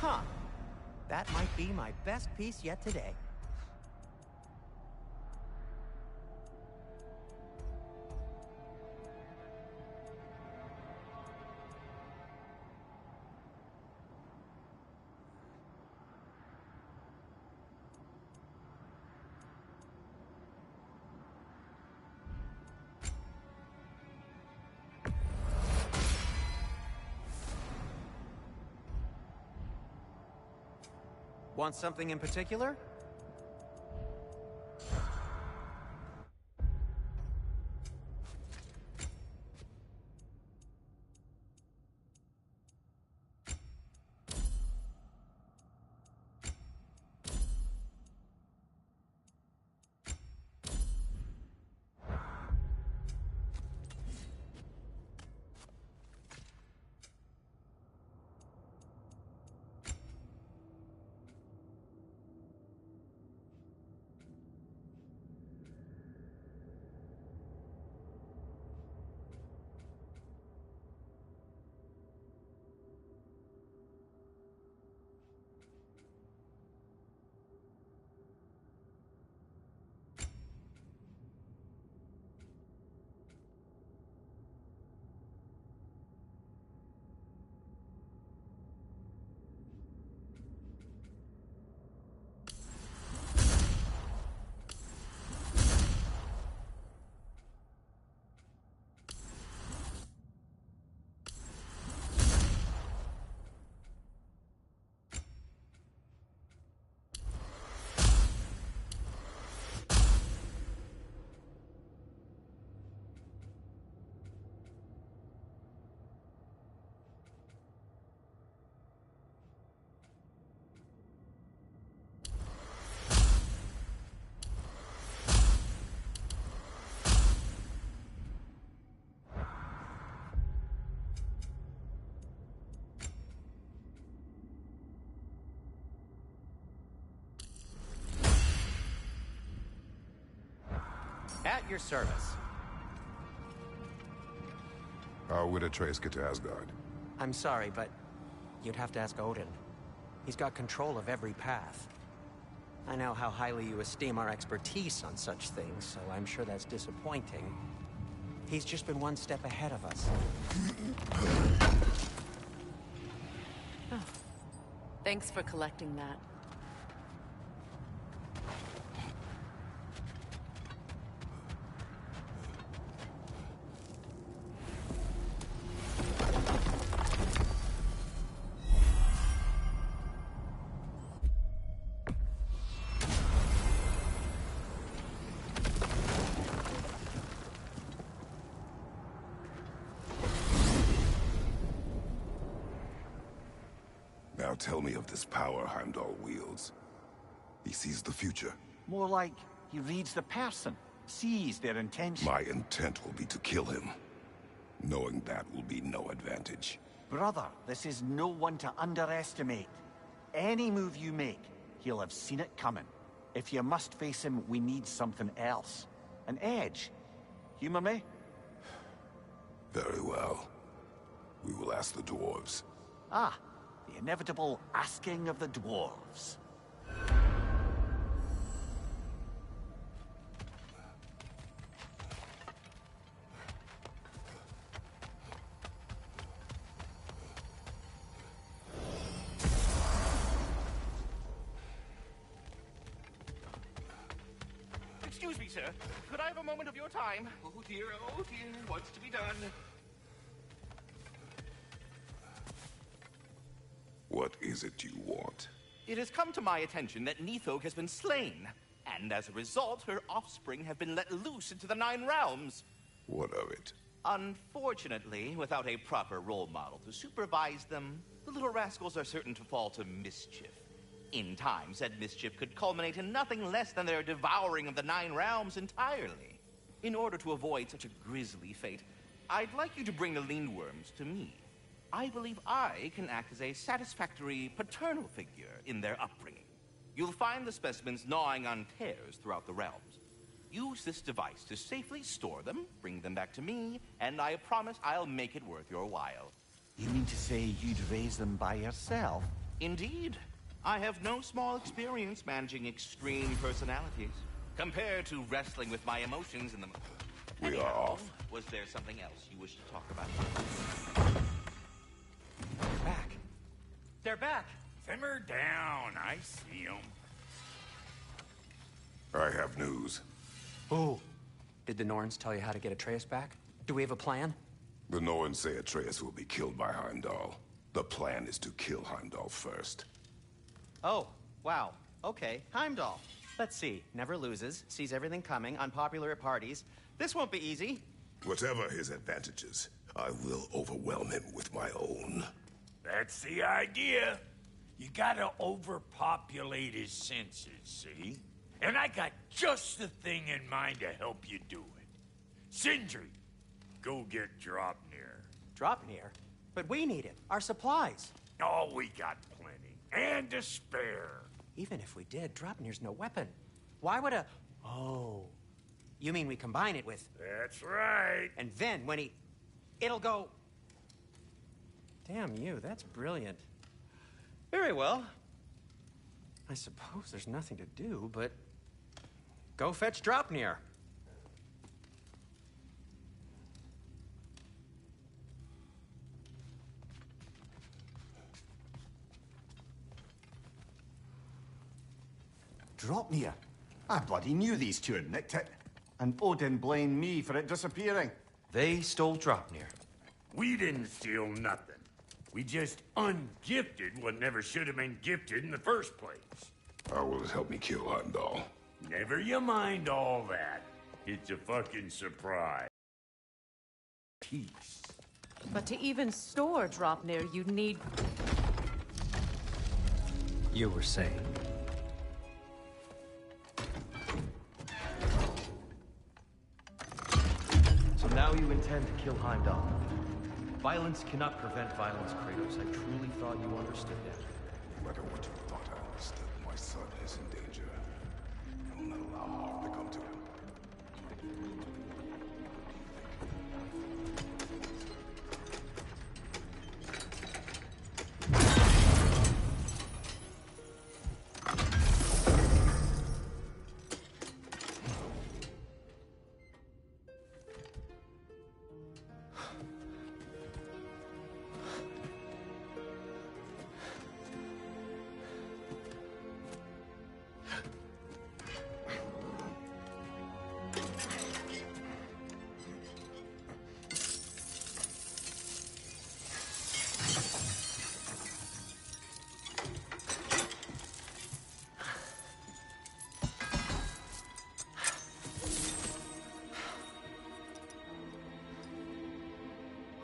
Huh. That might be my best piece yet today. Want something in particular? At your service. How would Atreus get to Asgard? I'm sorry, but you'd have to ask Odin. He's got control of every path. I know how highly you esteem our expertise on such things, so I'm sure that's disappointing. He's just been one step ahead of us. Oh. Thanks for collecting that. Now tell me of this power Heimdall wields. He sees the future. More like he reads the person, sees their intention. My intent will be to kill him. Knowing that will be no advantage. Brother, this is no one to underestimate. Any move you make, he'll have seen it coming. If you must face him, we need something else. An edge. Humor me? Very well. We will ask the dwarves. Ah, the inevitable asking of the dwarves. Excuse me, sir. Could I have a moment of your time? Oh dear, what's to be done? What is it you want? It has come to my attention that Nithog has been slain, and as a result, her offspring have been let loose into the Nine Realms. What of it? Unfortunately, without a proper role model to supervise them, the little rascals are certain to fall to mischief. In time, said mischief could culminate in nothing less than their devouring of the Nine Realms entirely. In order to avoid such a grisly fate, I'd like you to bring the Lindworms to me. I believe I can act as a satisfactory paternal figure in their upbringing. You'll find the specimens gnawing on tears throughout the realms. Use this device to safely store them, bring them back to me, and I promise I'll make it worth your while. You mean to say you'd raise them by yourself? Indeed. I have no small experience managing extreme personalities. Compared to wrestling with my emotions in the... We are off. Was there something else you wish to talk about? Back. They're back. Simmer down. I see them. I have news. Oh. Did the Norns tell you how to get Atreus back? Do we have a plan? The Norns say Atreus will be killed by Heimdall. The plan is to kill Heimdall first. Oh, wow. Okay, Heimdall. Let's see. Never loses, sees everything coming, unpopular at parties. This won't be easy. Whatever his advantages, I will overwhelm him with my own. That's the idea. You gotta overpopulate his senses, see? And I got just the thing in mind to help you do it. Sindri, go get Dropnir. Dropnir? But we need him. Our supplies. Oh, we got plenty. And to spare. Even if we did, Dropnir's no weapon. Why would a... Oh. You mean we combine it with... That's right. And then when he... It'll go... Damn you, that's brilliant. Very well. I suppose there's nothing to do, but... Go fetch Dropnir. Dropnir? I bloody knew these two had nicked it. And Odin blamed me for it disappearing. They stole Dropnir. We didn't steal nothing. We just ungifted what never should have been gifted in the first place. How will it help me kill Heimdall? Never you mind all that. It's a fucking surprise. Peace. But to even store Dropnir, you'd need... You were saying? So now you intend to kill Heimdall. Violence cannot prevent violence, Kratos. I truly thought you understood that. No matter what you thought I understood, my son is in danger. I will not allow harm to come to him.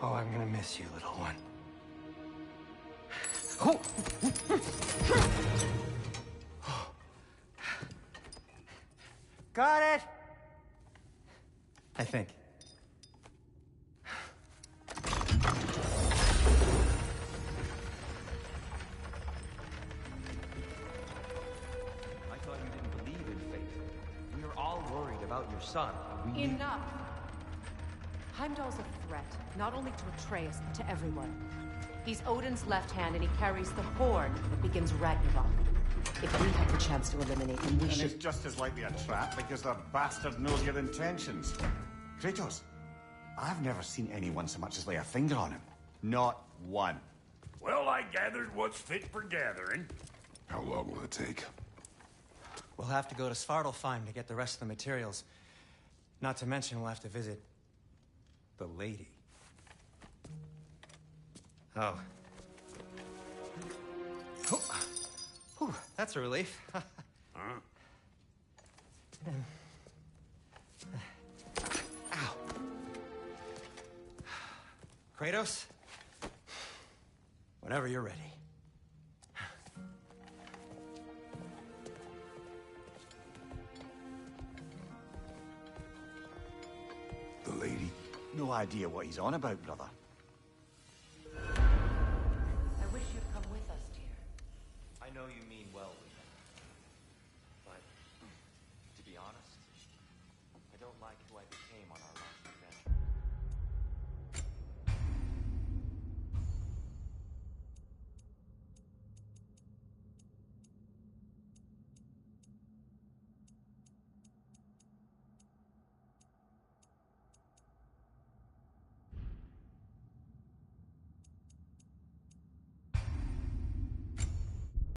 Oh, I'm gonna miss you, little one. Oh! Got it! I think. I thought you didn't believe in fate. We were all worried about your son. Enough. Heimdall's a threat, not only to Atreus, but to everyone. He's Odin's left hand, and he carries the horn that begins Ragnarok. If we have the chance to eliminate him, we should... And it's just as likely a trap because the bastard knows your intentions. Kratos, I've never seen anyone so much as lay a finger on him. Not one. Well, I gathered what's fit for gathering. How long will it take? We'll have to go to Svartalfheim to get the rest of the materials. Not to mention we'll have to visit the lady. Oh. Whew, that's a relief. Huh? Ow. Kratos? Whenever you're ready. The lady? No idea what he's on about, brother. I wish you'd come with us, dear. I know you mean well,